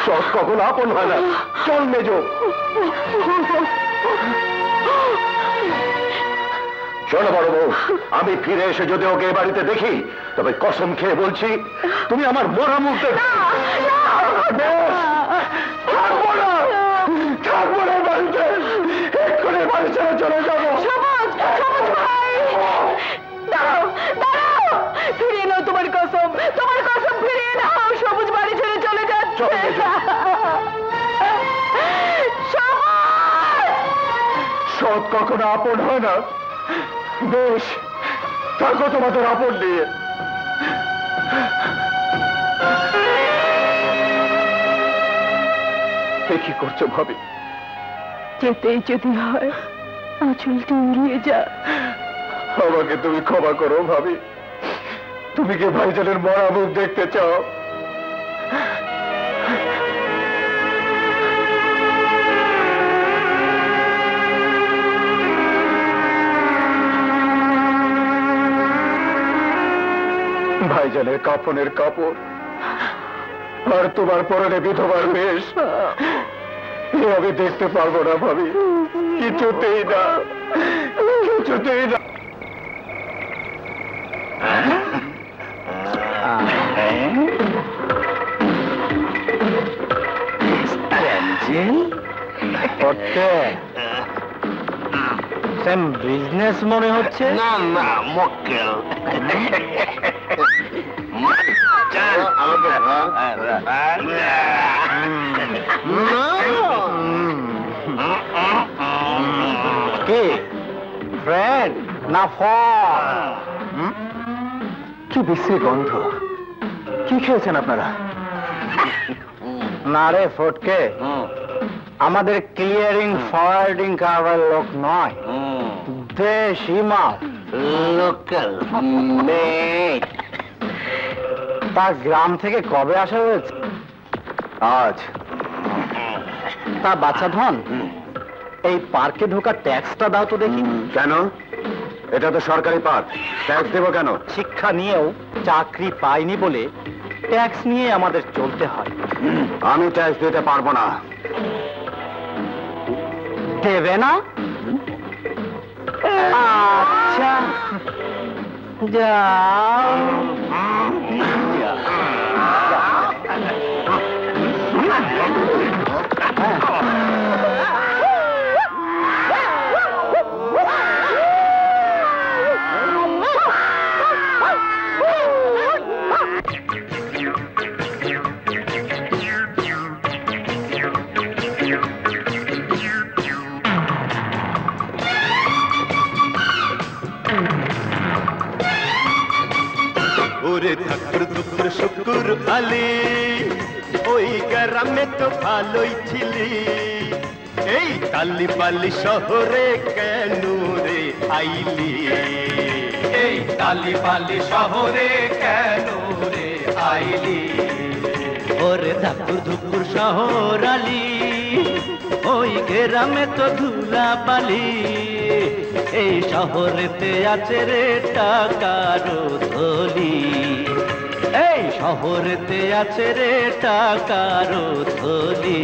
সৎ কখনো আপন হয় না। চল মেজো। শোনো বড় বউ, আমি ফিরে এসে যদি ওকে এ বাড়িতে দেখি, তবে কসম খেয়ে বলছি তুমি আমার মরা মুখ দেখবে। থাকবো না, থাকবো না এ বাড়িতে, এক্ষুনি বাড়ি ছেড়ে চলে যাবো। সবুজ, সবুজ ভাই, দাঁড়াও, দাঁড়াও, ফিরিয়ে নাও তোমার কসম, তোমার কসম ফিরিয়ে নাও। সবুজ বাড়ি ছেড়ে চলে যাচ্ছে। চল, মেজো। সৎ কখনো আপন হয় না। বেশ, থাকো তোমাদের আপন নিয়ে। কি করছো ভাবি? যেতেই যদি হয় আঁচলটি উড়িয়ে যা। আমাকে তুমি ক্ষমা করো ভাবি। তুমি কি ভাইজানের মরা মুখ দেখতে চাও? ভাইজানের কাফনের কাপড় আর তোমার পরনে বিধবার বেশ, এ আমি দেখতে পারবো না ভাবি, কিছুতেই না, কিছুতেই না। বিজনেস মনে হচ্ছে। না না, মক্কেল। কে ফ্রেন্ড না ফল? কি বিশ্রী গন্ধ। কি খেয়েছেন আপনারা? না রে ফটকে, আমাদের ক্লিয়ারিং ফরওয়ার্ডিং কারবার লোক নয়, দেশি মাল, লোকাল। তা গ্রাম থেকে কবে আসা হয়েছে? আজ। তা বাচ্চা ধন, এই পার্কে ঢোকার ট্যাক্সটা দাও তো দেখি। কেন? এটা তো সরকারি পার্ক, ট্যাক্স দেবো কেন? শিক্ষা নিয়েও চাকরি পাইনি বলে ট্যাক্স নিয়ে আমাদের চলতে হয়। আমি ট্যাক্স দিতে পারবো না। দেবে না? আচ্ছা, যাও। ওরে ঠাকুর দুপুর শুকুর আলী, ওই গ্রামে তো ভালোই ছিলি, এই কালি পালি শহরে কেন রে আইলি? এই কালি পালি শহরে কেন রে আইলি? ওরে ঠাকুর দুপুর শহর আলী, ওই গ্রামে তো ধুলা বালি, এই শহরেতে আছে রে টাকার থলি, এই শহরেতে আছে রে টাকার থলি।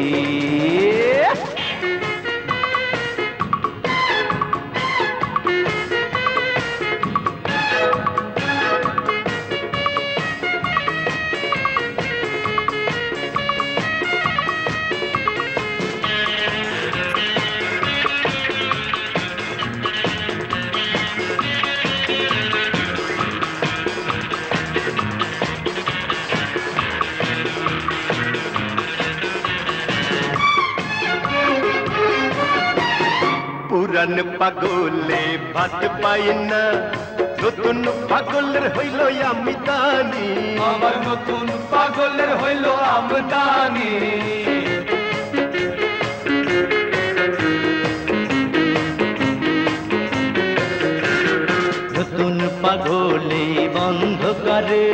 পুরান পাগলে ভাত পাই না, নতুন পাগলের হইল আমদানি, আমার নতুন পাগলের হইল আমদানি। নতুন পাগলে বন্ধ করে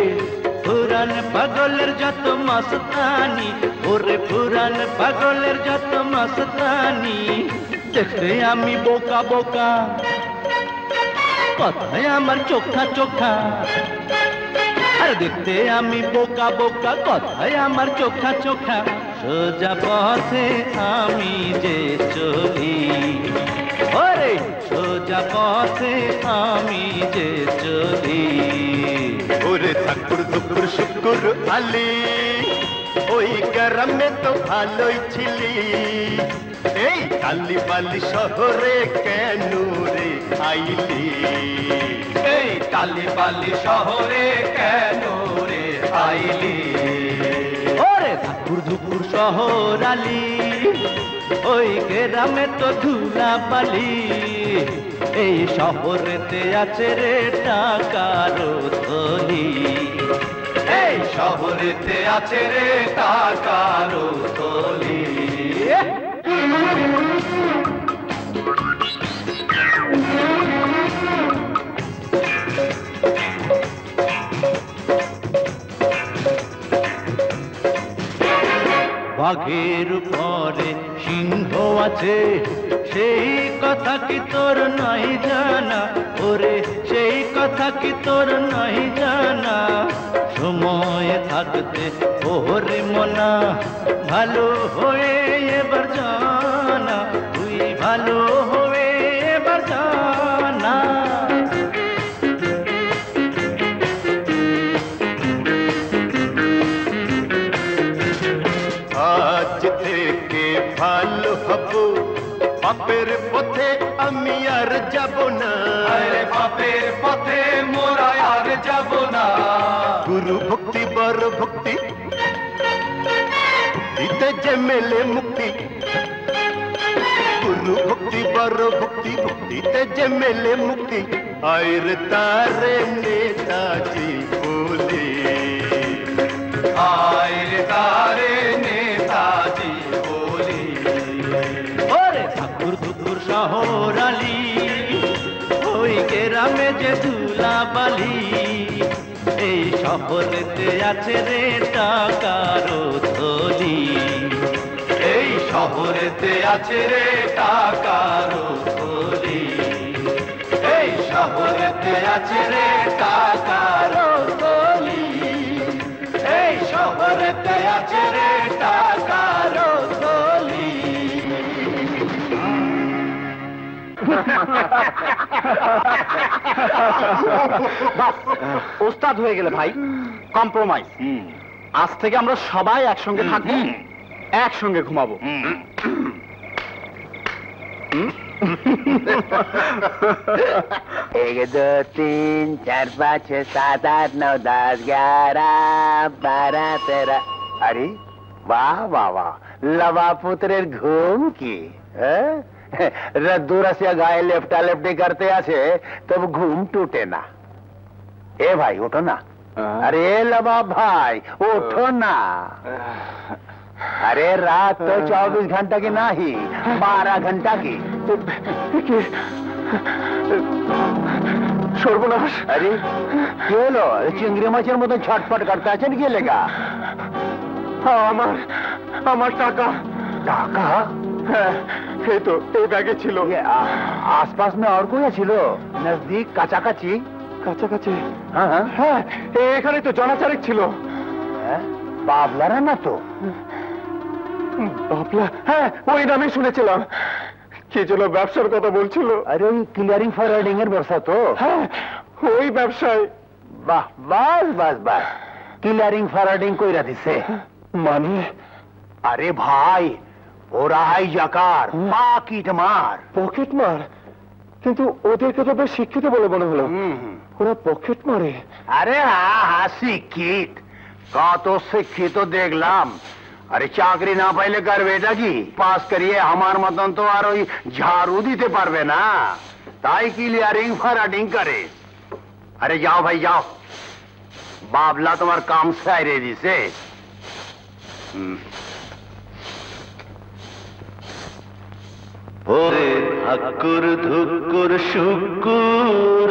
পুরান পাগলের যত মস্তানি, ওরে পুরান পাগলের যত মস্তানি। দেখতে আমি বোকা বোকা, কথায় আমার চোখা চোখা। আর দেখতে আমি বোকা বোকা, কথায় আমার চোখা চোখা। সোজা পথে আমি যে চলি, ওরে সোজা পথে আমি যে চলি। ওরে ঠাকুর দুপুর শুকুর আলি, ওই গ্রামে তো ভালোই ছিলি, এই কালি বালি শহরে কেন রে আইলি? এই টালিবালি শহরে কেন রে আইলি? ওরে ঠাকুর ধুপুর শহর আলি, ওই গ্রামে তো ধুলা বালি। এই শহরেতে আছে রে টাকার থলি, এই শহরেতে আছে রে টাকার থলি। বাঘের পরে সিংহ আছে, সেই কথা কি তোর নাই জানা? ওরে সেই কথা কি তোর নাই জানা? সময় থাকতে ওরে মনা, ভালো হয়ে এবার জানা, তুই ভালো হয়ে এবার জানা। আজ থেকে ভালো হব, পাপের পথে আমি আর যাব না। আরে বাপের পথে মোরা আর যাব না। গুরু ভক্তি বড় ভক্তি দিতে যে মেলে মুক্তি, গুরু ভক্তি বড় ভক্তি ভক্তিতে যে মেলে মুক্তি। আয়ের তারে নেতাজি বলে, আয় রে তারে নেতাজি বলি। ওরে ঠাকুর ধুপুর শহর আলি, ওই গ্রামে যে ধুলা বালি। এই শহরেতে আছে রে টাকার থলি, এই শহরেতে আছে রে টাকার থলি। এই শহরেতে আছে রে টাকার থলি। এই শহরেতে আছে রে টাকার থলি। ওস্তাদ হয়ে গেলে ভাই, কম্প্রোমাইজ। আজ থেকে আমরা সবাই একসঙ্গে থাকবো, একসঙ্গে ঘুমাবো। एक दो तीन चार पाँच छः सात आठ नौ 10 11 12 13। अरे वाह वाह वाह, लवा पुत्रेर घुम की रद्दू रसिया गाয়ে লেপটা লেপটি करते আছে, तब घुम टूटे ना। ए भाई उठो ना, अरे लवा भाई उठो ना। अरे रात तो 24 घंटा की नहीं, 12 घंटा की। সর্বনাশ! আরে কি হলো? চিংড়ি মাছের মতো ছটফট করতে আছেন কি লেগা? আমার টাকা। টাকা? হ্যাঁ, এই তো এই ব্যাগে ছিল। ये आसपास में और कोई ছিল? नजदीक কাছাকাছি? কাছাকাছি? হ্যাঁ হ্যাঁ হ্যাঁ, এখানে তো জনাচারেক ছিল। বাবলারা না তো? বাবলা? হ্যাঁ, ওই নামই শুনেছিলাম। কি যেন ব্যবসার কথা বলছিল। আরে ওই ক্লিয়ারিং ফরওয়ার্ডিং এর ব্যবসা তো? হ্যাঁ, ওই ব্যবসায়। বাহ, বাস বাস বাস, ক্লিয়ারিং ফরওয়ার্ডিং কইরা দিছে। মানে? আরে ভাই, ওরা হাইজাকার, পাকিট মার। পকেট মার? কিন্তু ওদেরকে তো বেশ শিক্ষিত বলে মনে হলো। ওরা পকেট মারে? আরে হ্যাঁ হ্যাঁ, শিক্ষিত। কত শিক্ষিত দেখলাম। আরে চাকরি না পাইলে করবে এটা কি পাস করিয়ে আমার মতন তো আর ওই ঝাড়ু দিতে পারবে না, তাই ক্লিয়ারিং ফারাটিং করে। আরে যাও ভাই যাও, বাবলা তোমার কাম সাইরে দিছে। ওরে ধাক্কুর ধুক্কুর শুকুরালি,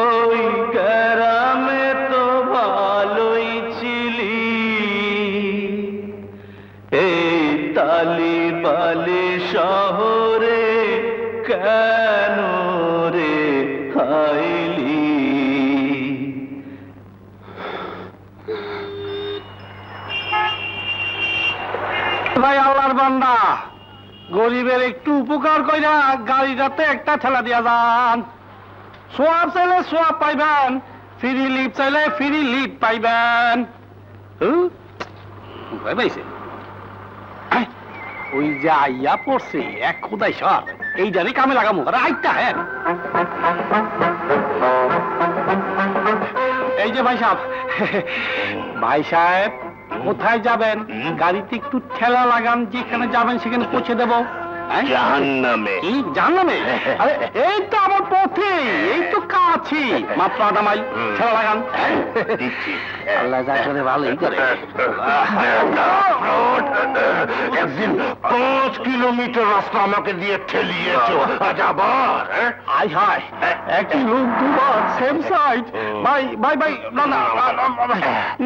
ওই গ্রামে তো ভালোই ছিলি, এই তালি বালি শহরে কেন রে আইলি? ভাই আল্লাহর বান্দা, গরিবের একটু উপকার কইরা গাড়িটাতে একটা ঠেলা দিয়া যান। সোয়াব চাইলে সোয়াব পাইবেন, ফ্রি লিপ চাইলে ফ্রি লিপ পাইবেন। ভয় পাইছে? ওই যে আইয়া পড়ছে এক খুদাই সর, এই জানি কামে লাগামু। আরে আইটা হ্যাঁ, এই যে ভাই সাহেব, ভাই সাহেব কোথায় যাবেন? গাড়িতে একটু ঠেলা লাগান, যেখানে যাবেন সেখানে পৌঁছে দেবো। জাহান্নামে। কি জাহান্নামে? আরে এই তো আমার পথে, এই তো কাছে মাত্র আধা মাইল, ঠেলা লাগান। আল্লাহ যা করে ভালোই করে। একদিন 5 কিলোমিটার রাস্তা আমাকে দিয়ে ঠেলিয়েছো, আজ আবার আয় হায়, একই লোক দুবার সেম সাইড। ভাই ভাই ভাই, না না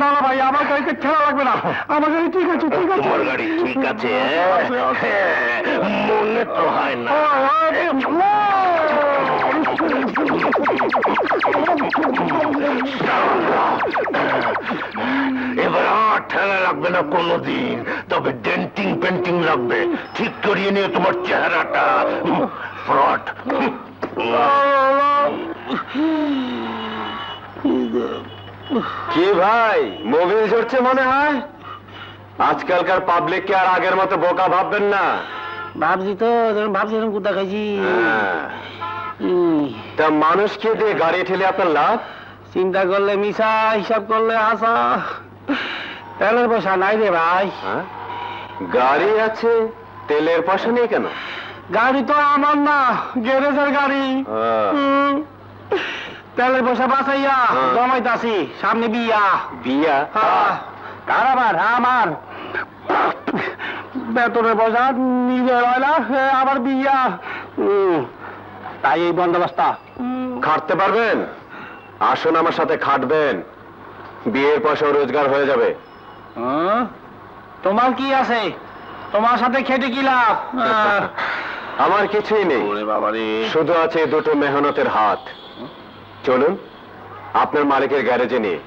না না ভাই, আমার গাড়িতে ঠেলা লাগবে না, আমার গাড়ি ঠিক আছে ঠিক আছে। তোমার গাড়ি ঠিক আছে? আছে, আছে। মনে তো হয় না। এবার আর ঠেলা লাগবে না কোনোদিন, তবে ডেন্টিং পেন্টিং লাগবে। ঠিক করিয়ে নিয়ে তোমার চেহারাটা। ফ্রড। কি ভাই, মোবিল ঝরছে মনে হয়? আজকালকার পাবলিককে আর আগের মতো বোকা ভাববেন না। ভাবছি তো, ভাবছি কোথা খাইছি। তা মানুষকে দিয়ে গাড়ি ঠেলে আপনার লাভ? চিন্তা করলে মিশা, হিসাব করলে আসা। তেলের পয়সা নাই রে ভাই। হ্যাঁ? গাড়ি আছে, তেলের পয়সা নেই কেন? গাড়ি তো আমার না, গ্যারেজের গাড়ি। তেলের পয়সা বাঁচাইয়া জমাইতাছি, সামনে বিয়া। বিয়া? কার আবার? আমার। বেতনের পয়সা নিজের হয় না, আবার বিয়া। তাই এই বন্দোবস্ত। খাটতে পারবেন? আসুন আমার সাথে খাটবেন, বিয়ের পয়সা রোজগার হয়ে যাবে। তোমার কি আছে? তোমার সাথে খেটে কি লাভ? আমার কিছুই নেই, শুধু আছে দুটো মেহনতের হাত। চলুন আপনার মালিকের গ্যারেজে নিয়ে,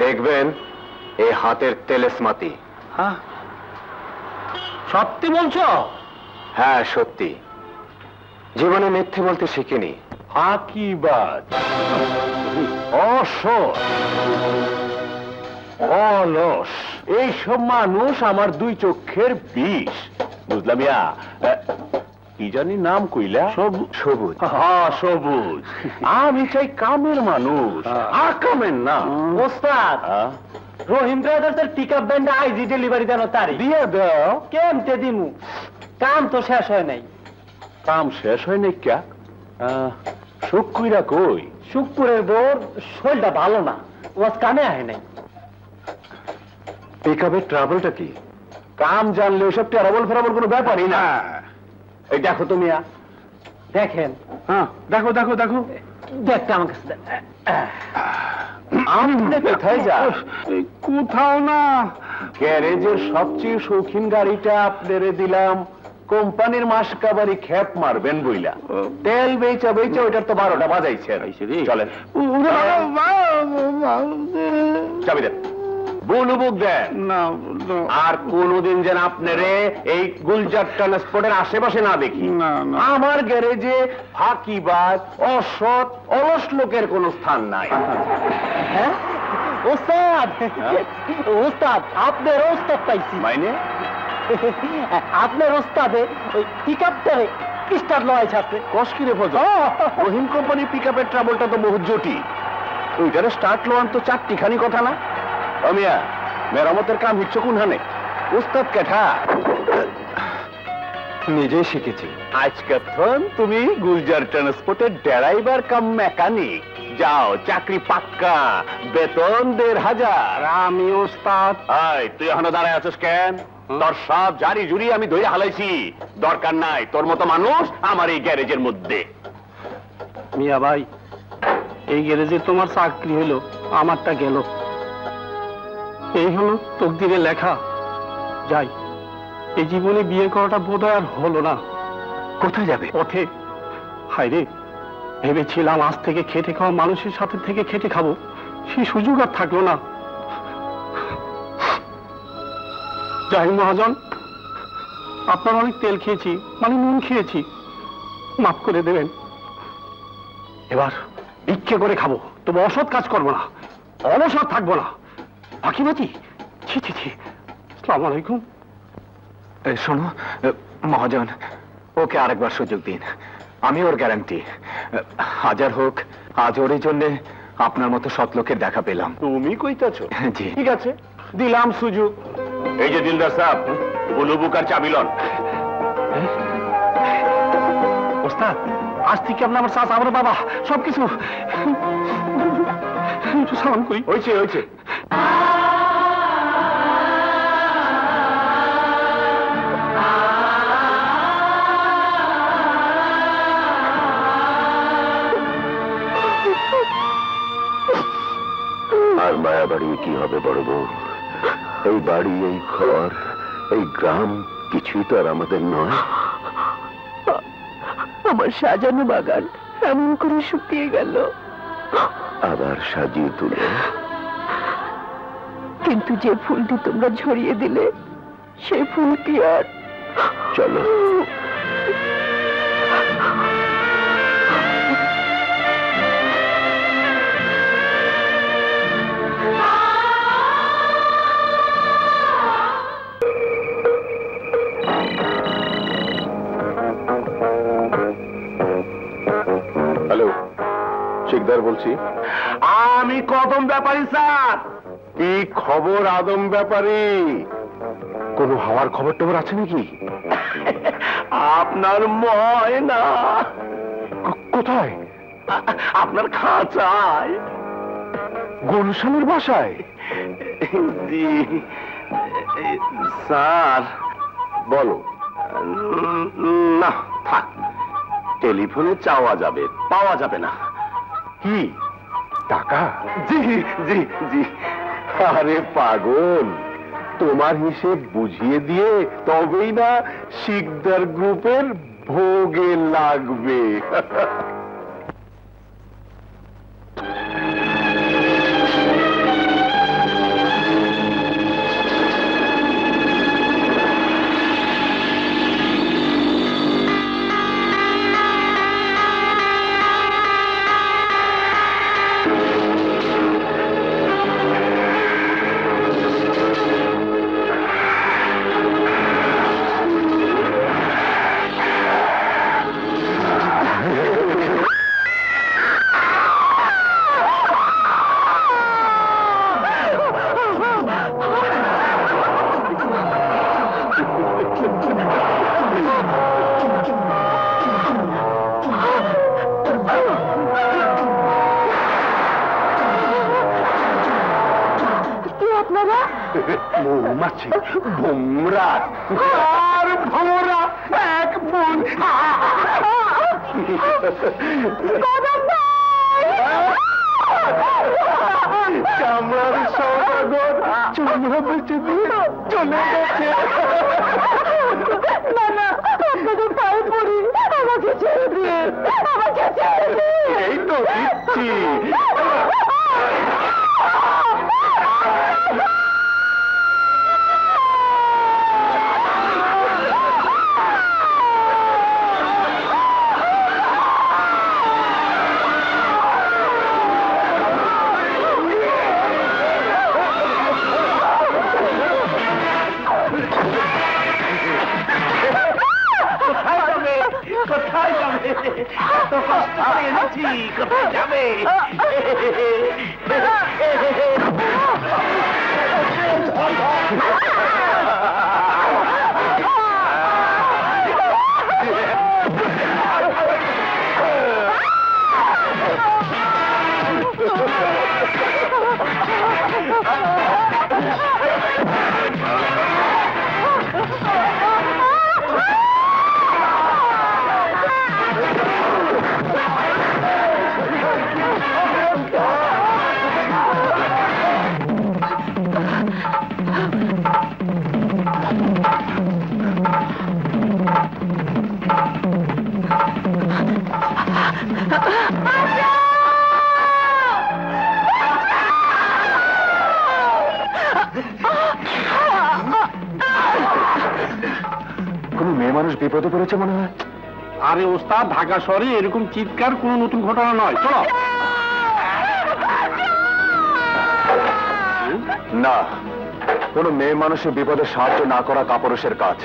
দেখবেন এই হাতের তেলেসমাতি। সত্যি বলছো? হ্যাঁ সত্যি, জীবনে মিথ্যে বলতে শিখিনি। ফাঁকিবাজ, অসৎ, অলস, এইসব মানুষ আমার দুই চোখের বিষ। বুঝলাম ইয়া, কি জানি নাম কইলা? সবুজ। হ্যাঁ সবুজ। আমি চাই কামের মানুষ, আকামের না। ওস্তাদ, রহিম ব্রাদার্সের পিকআপ ভ্যানটা আইজি ডেলিভারি দেন, তারি দিয়ে দাও। কেমতে দিমু? কাম তো শেষ হয় নাই। কাম শেষ হয় নাই ক্যা? শুকুইরা কই? শুকুরের বোর শরীরটা ভালো না, ওয়াজ কামে আহে নাই। পিকআপের ট্রাবলটা কি? কাম জানলে ওসব ট্রাবল ফেরাবল কোনো ব্যাপারই না। এই দেখো তুমি, দেখেন। হ্যাঁ দেখো দেখো দেখো, দেখতে আমার কাছে। আপনি কোথায় যান? কোথাও না, গ্যারেজের সবচেয়ে শৌখিন গাড়িটা আপনারে দিলাম, কোম্পানির মাসকাবারি খ্যাপ মারবেন বইলা। তেল বেচা বেচা ওইটার তো 12টা বাজাইছে। চলেন, চাবি দেন, বুলুবুক দেন। আর কোনদিন যেন আপনারে এই গুলজার ট্রান্সপোর্টের আশেপাশে না দেখি। আমার গ্যারেজে ফাঁকিবাজ, অসৎ, অলস লোকের কোনো স্থান নাই। ওস্তাদ, ওস্তাদ আপনার ওস্তাদ পাইছি। মাইনে? আপনার ওস্তাদে ওই পিকআপটারে স্টার্ট লয় ছাড়ছে। কষ্কিরে ফজল, রহিম কোম্পানি পিকআপের ট্রাবলটা তো বহু জটিল, ওইটারে স্টার্ট লোয়ান তো চারটিখানি কথা না। মিয়া মেরামতের কাম হিচ্ছ কোন হানে উস্তাদ কেঠা নিজেই শিখেছি আজকে তুমি গুলজার ট্রান্সপোর্টের ড্রাইভার কাম মেকানিক যাও চাকরি পাক্কা বেতন 1500 আমি ওস্তাদ তুই এখনো দাঁড়ায় আছিস কেন তোর সব জারি জুরি আমি ধরে হালাইছি দরকার নাই তোর মতো মানুষ আমার এই গ্যারেজের মধ্যে মিয়া ভাই এই গ্যারেজে তোমার চাকরি হলো আমারটা গেল এই হলো তকদিরে লেখা যাই এই জীবনে বিয়ে করাটা বোধহয় আর হলো না কোথায় যাবে পথে হায়রে ভেবেছিলাম আজ থেকে খেটে খাওয়া মানুষের সাথে থেকে খেটে খাবো সেই সুযোগ আর থাকলো না যাই মহাজন আপনার অনেক তেল খেয়েছি মানে নুন খেয়েছি মাফ করে দেবেন এবার ইচ্ছে করে খাবো তবে অসৎ কাজ করবো না অলসৎ থাকবো না ফাঁকিবাজি ছি ছি ছি আসসালামু আলাইকুম শোনো মহাজন ওকে আরেকবার সুযোগ দিন আমি ওর গ্যারান্টি হাজার হোক আজ ওর জন্য আপনার মতো সৎ লোকের দেখা পেলাম তুমি কইতেছ জি ঠিক আছে দিলাম সুযোগ এই যে দিলদার সাহেব বুলু বুকার চাবিলন ওস্তাদ আজ থেকে আপনার আমার চাচা আমার বাবা সবকিছু একটু সালাম করি হয়েছে হয়েছে আর মায়া বাড়ি কি হবে বড় বউ এই বাড়ি এই ঘর এই গ্রাম কিছুই তো আর আমাদের নয় আমার সাজানো বাগান এমন করে শুকিয়ে গেল আবার সাজিয়ে তুলে কিন্তু যে ফুলটি তোমরা ঝরিয়ে দিলে সেই ফুলটি আর চলো হ্যালো শিকদার বলছি আমি কদম ব্যাপারী স্যার কি খবর আদম ব্যাপারী কোনো হওয়ার খবর টবর আছে নাকি আপনার ময়না কোথায় আপনার খাঁচায় গুলশানের বাসায় জি স্যার বলো না থাক টেলিফোনে চাওয়া যাবে পাওয়া যাবে না কি টাকা জি জি জি আরে পাগল তোমার হিসেব বুঝিয়ে দিয়ে তবেই না শিকদার গ্রুপের ভোগে লাগবে মৌমাছি ভোমরা আর ভোমরা এক ফুল চামড়ার সৌদাগর চামড়া বেঁচে দিয়ে চলে গেছে না না আপনাদের পায়ে পড়ি আমাকে ছেড়ে দিয়ে আমাকে ছেড়ে দিয়ে এই তো দিচ্ছি কোথায় যাবে এত কষ্ট করে এনেছি কোথায় যাবে কোন মেয়ে মানুষ বিপদে পড়েছে মনে হয়। আরে ওস্তাদ, ঢাকা শহরে এরকম চিৎকার কোনো নতুন ঘটনা নয়। চলো। না, কোন মেয়ে মানুষের বিপদে সাহায্য না করা কাপুরুষের কাজ।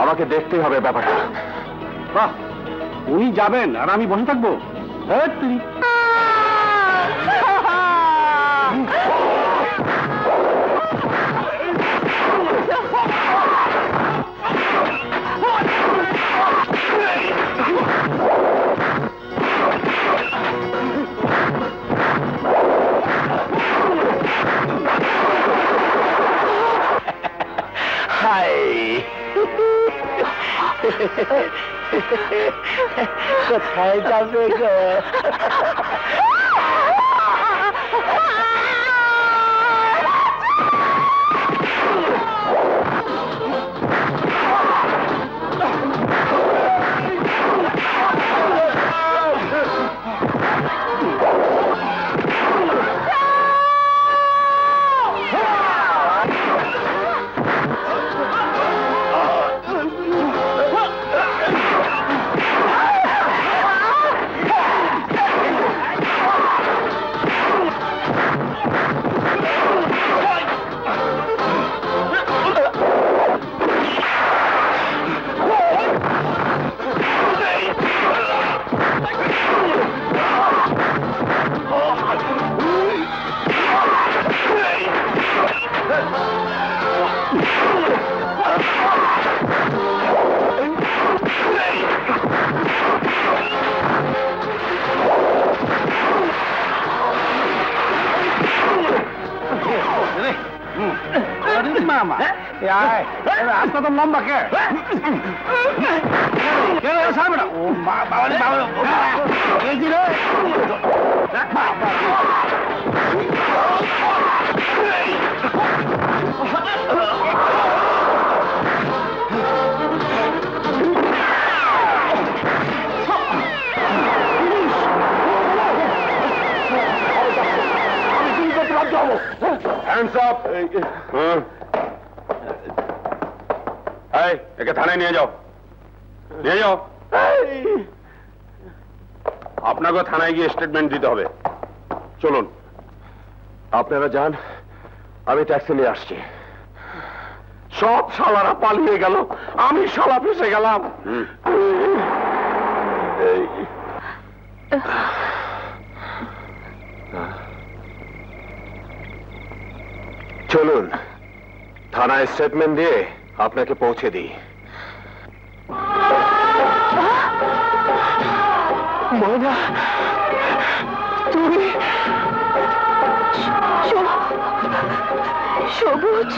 আমাকে দেখতেই হবে ব্যাপারটা। বাহ, উনি যাবেন আর আমি বসে থাকবো? হ্যাঁ, তুই কোথায় যাবে গো? মামা রাস্তা তো লম্বা কে সামনে ও বাবা Hands up! এই, একে থানায় নিয়ে যাও। নিয়ে যাও। আপনাকে থানায় গিয়ে স্টেটমেন্ট দিতে হবে। চলুন। আপনারা যান, আমি ট্যাক্সি নিয়ে আসছি। সব শালারা পালিয়ে গেল, আমি শালা ফেসে গেলাম। চলুন, থানায় স্টেটমেন্ট দিয়ে আপনাকে পৌঁছে দিই। ময়না, তুমি সবুজ,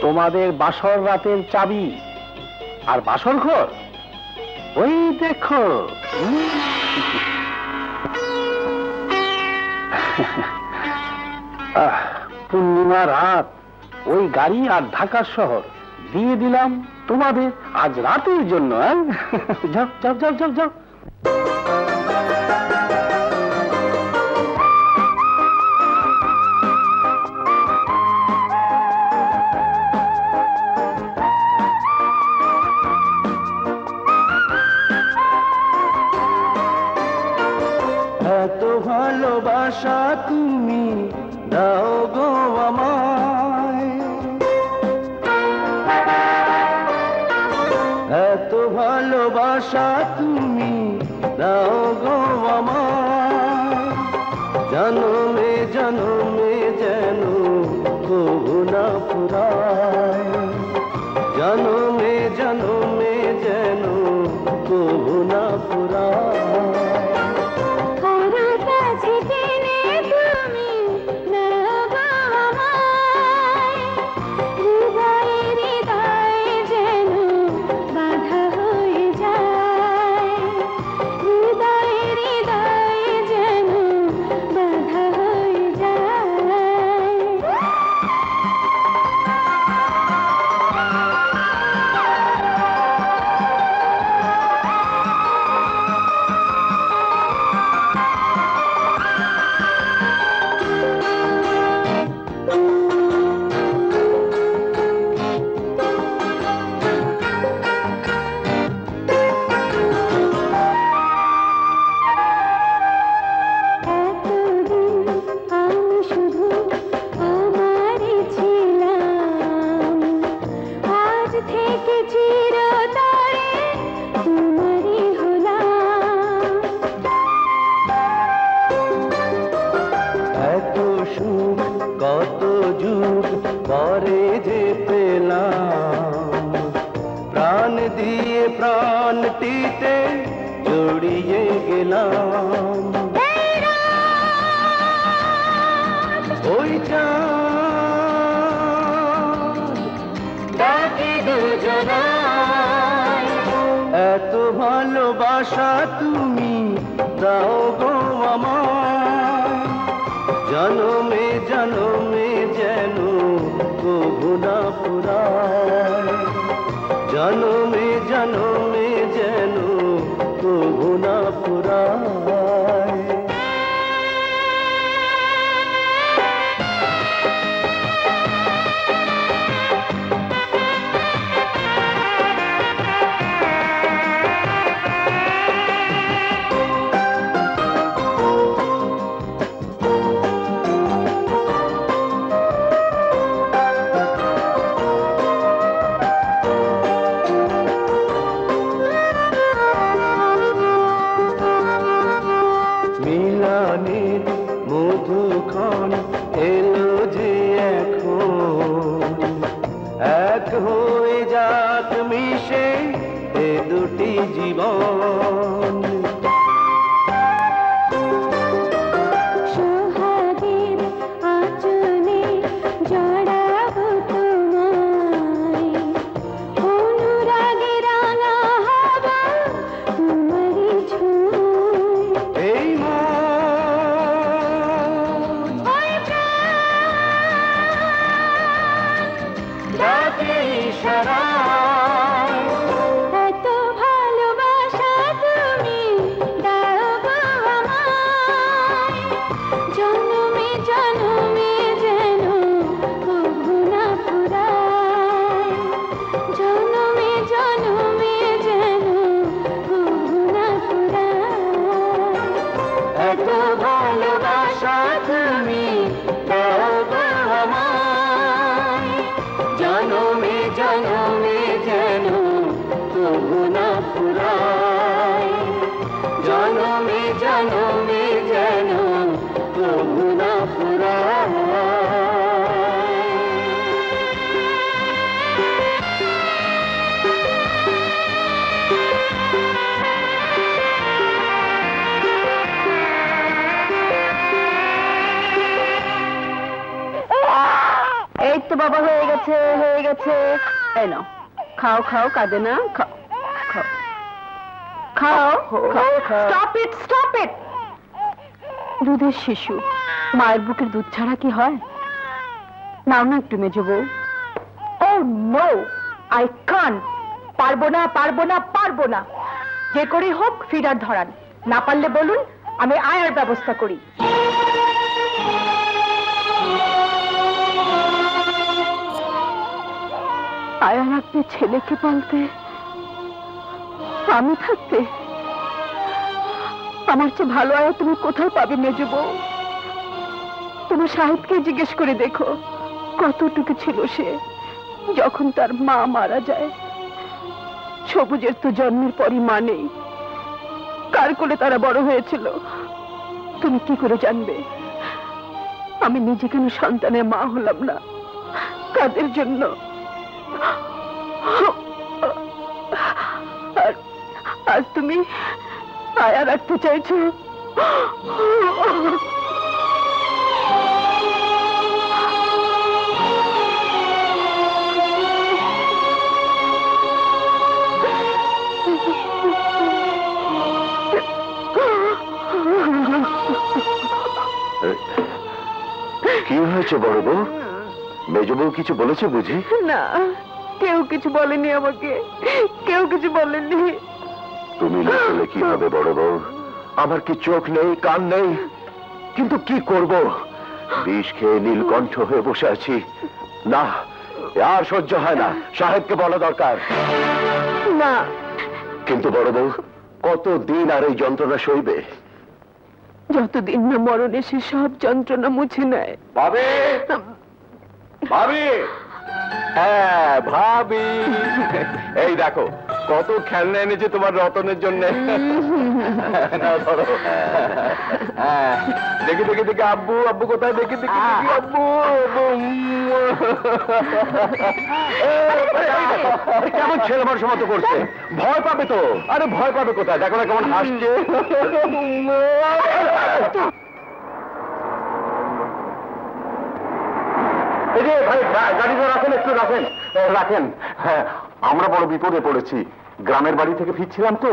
তোমাদের বাসর রাতের চাবি আর বাসর ঘর ওই দেখো। পূর্ণিমা রাত, ওই গাড়ি আর ঢাকা শহর দিয়ে দিলাম তোমাদের আজ রাতের জন্য। যাও যাও যাও যাও যাও। এত ভালোবাসা তুমি দাও গো আমায়, এত ভালোবাসা তুমি দাও গো আমায়, জনমে জনমে যেন কবু না ফুরায়, জনমে জনমে যেন কবু না ফুরায়। কত যুগ পরে যে পেলাম, প্রাণ দিয়ে প্রাণটিতে জড়িয়ে গেলাম, ওই চাঁদ দুজনায়, এত ভালোবাসা তুমি দাও গো আমায়, জনমে জনমে যেন কবু না ফুরায়, জনমে জনমে যেন কবু না ফুরায়। মিলনের মধুক্ষণ এলো যে এখন, এক হয়ে যাক মিশে এ দুটি জীবন, সোহাগের আঁচলে জড়াবো তোমায়, অনুরাগে রাঙা হব তোমারই ছোঁয়, এই এত ভালোবাসা তুমি দাও গো আমায়, জনমে জনমে যেন কবু না ফুরায়, জনমে জনমে যেন কবু না ফুরায়, এত ভালোবাসা তুমি দাও গো আমায়, জনমে জনমে যেন কবু না ফুরায়, জনমে জনমে যেন কবু না ফুরায়। এই তো বাবা, হয়ে গেছে হয়ে গেছে। এই নাও, খাও খাও, কাঁদে না, খাও খাও খাও খাও। Stop it, stop it. দুধের শিশু, মায়ের বুকের দুধ ছাড়া কি হয়? নাও না একটু মেজো বউ। ও নো, আই কান্ট। পারবো না পারবো না পারবো না। যে করেই হোক ফিডার ধরান, না পারলে বলুন আমি আয়ার ব্যবস্থা করি। আয়া রাখতে, ছেলেকে পালতে, আমি থাকতে আমার চেয়ে ভালো আয়া তুমি কোথায় পাবে মেজ বউ? তোমার সাহেবকে জিজ্ঞেস করে দেখো কতটুকু ছিল সে যখন তার মা মারা যায়। সবুজের তো জন্মের পরই মা নেই, কার কোলে তারা বড় হয়েছিল তুমি কি করে জানবে? আমি নিজে কেন সন্তানের মা হলাম না? কাদের জন্য? আর আজ তুমি আয়া রাখতে চাইছো? কি হয়েছে বড় বউ? মেজ বউ কিছু বলেছে বুঝি? না, কেউ কিছু বলেনি আমাকে, কেউ কিছু বলেনি। তুমি না বলে কি হবে বড় বউ? আমার কি চোখ নেই, কান নেই? কিন্তু কি করব? বিষ খেয়ে নীলকণ্ঠ হয়ে বসে আছি। না, আর সহ্য হয় না, সাহেবকে বলা দরকার। না, কিন্তু বড় বউ, কতদিন আর এই যন্ত্রণা সইবে? যতদিন না মরণ এসে সব যন্ত্রণা মুছে নেয়। ভাবি, ভাবি, হ্যাঁ ভাবি, এই দেখো কত খেলনা এনেছে তোমার রতনের জন্য। নাও ধরো। হ্যাঁ, দেখি দেখি দেখি আব্বু, আব্বু কোথায়? দেখি দেখি দেখি আব্বু। কেমন ছেলে মানুষ মতো করছে, ভয় পাবে তো। আরে ভয় পাবে কোথায়, দেখো না কেমন হাসছে। এই যে ভাই, গাড়িটা রাখেন, একটু রাখেন, রাখেন। হ্যাঁ, আমরা বড় বিপদে পড়েছি। গ্রামের বাড়ি থেকে ফিরছিলাম তো,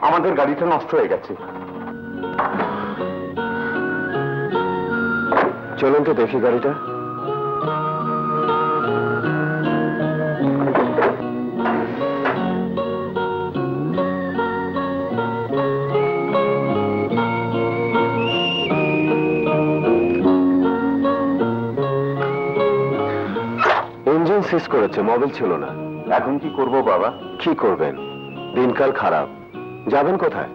আমাদের গাড়িটা নষ্ট হয়ে গেছে। চলুন তো দেখি গাড়িটা। ইঞ্জিন সিজ করেছে, মোবিল ছিল না। এখন কি করব বাবা? কি করবেন? দিনকাল খারাপ। যাবেন কোথায়?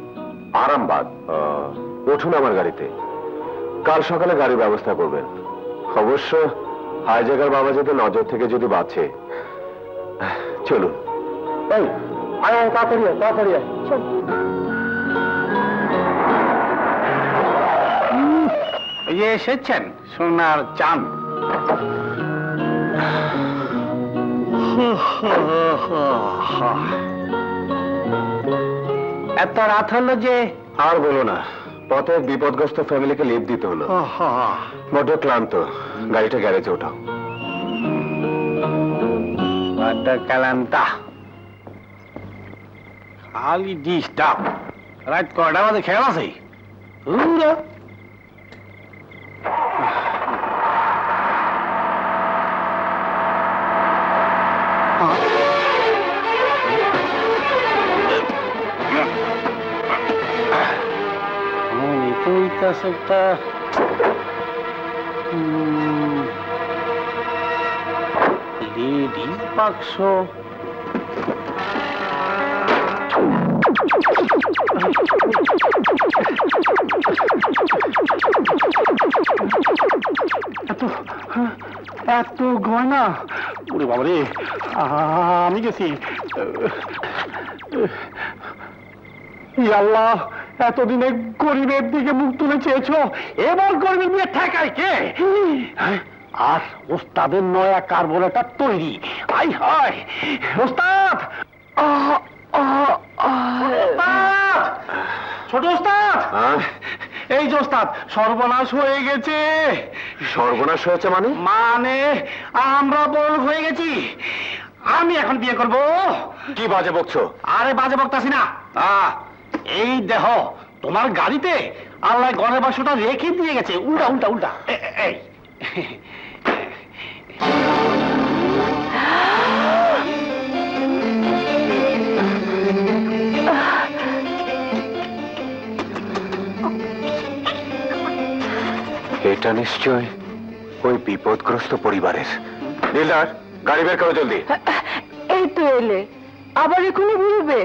আরামবাগ। উঠুন আমার গাড়িতে, কাল সকালে গাড়ির ব্যবস্থা করবেন। অবশ্য হাইজাগার বাবা যাতে নজর থেকে যদি বাঁচে। চলুন। এই, আয় আয়, তাড়াতাড়ি আয়, তাড়াতাড়ি আয়। চল। এই যে এসেছেন সোনার চাঁদ। এত রাত হলো যে? আর বলো না, পথে বিপদগ্রস্ত ফ্যামিলিকে লিফট দিতে হলো। বড্ড ক্লান্ত, গাড়িটা গ্যারেজে ওঠাও। বড্ড ক্লান্তা, খালি ডিস্টার্ব। রাত কয়টা বাজে খেয়াল আছে? একটা লেডি বাক্স। এত গয়না, ওরে বাবারে, আমি গেছি। আল্লাহ, এতদিনে গরিবের দিকে মুখ তুলে চেয়েছো, এবার গরিবের বিয়ে ঠেকায় কে? আর ওস্তাদের নয়া কার্বোরেটর তৈরি। আই হায় ওস্তাদ, ছোট ওস্তাদ, এই যে ওস্তাদ, সর্বনাশ হয়ে গেছে। সর্বনাশ হয়েছে মানে? মানে আমরা বড় হয়ে গেছি। আমি এখন বিয়ে করব। কি বাজে বকছো? আরে বাজে বকতাছি না, এই দেহ তোমার গাড়িতে আল্লাহ গনের বাক্সটা রেখে দিয়ে গেছে। উল্টা উল্টা উল্টা, এই এটা নিশ্চয় ওই বিপদগ্রস্ত পরিবারের। দিলদার, গাড়ি বের করো জলদি। এই তো এলে, আবার এখনই ঘুরবে?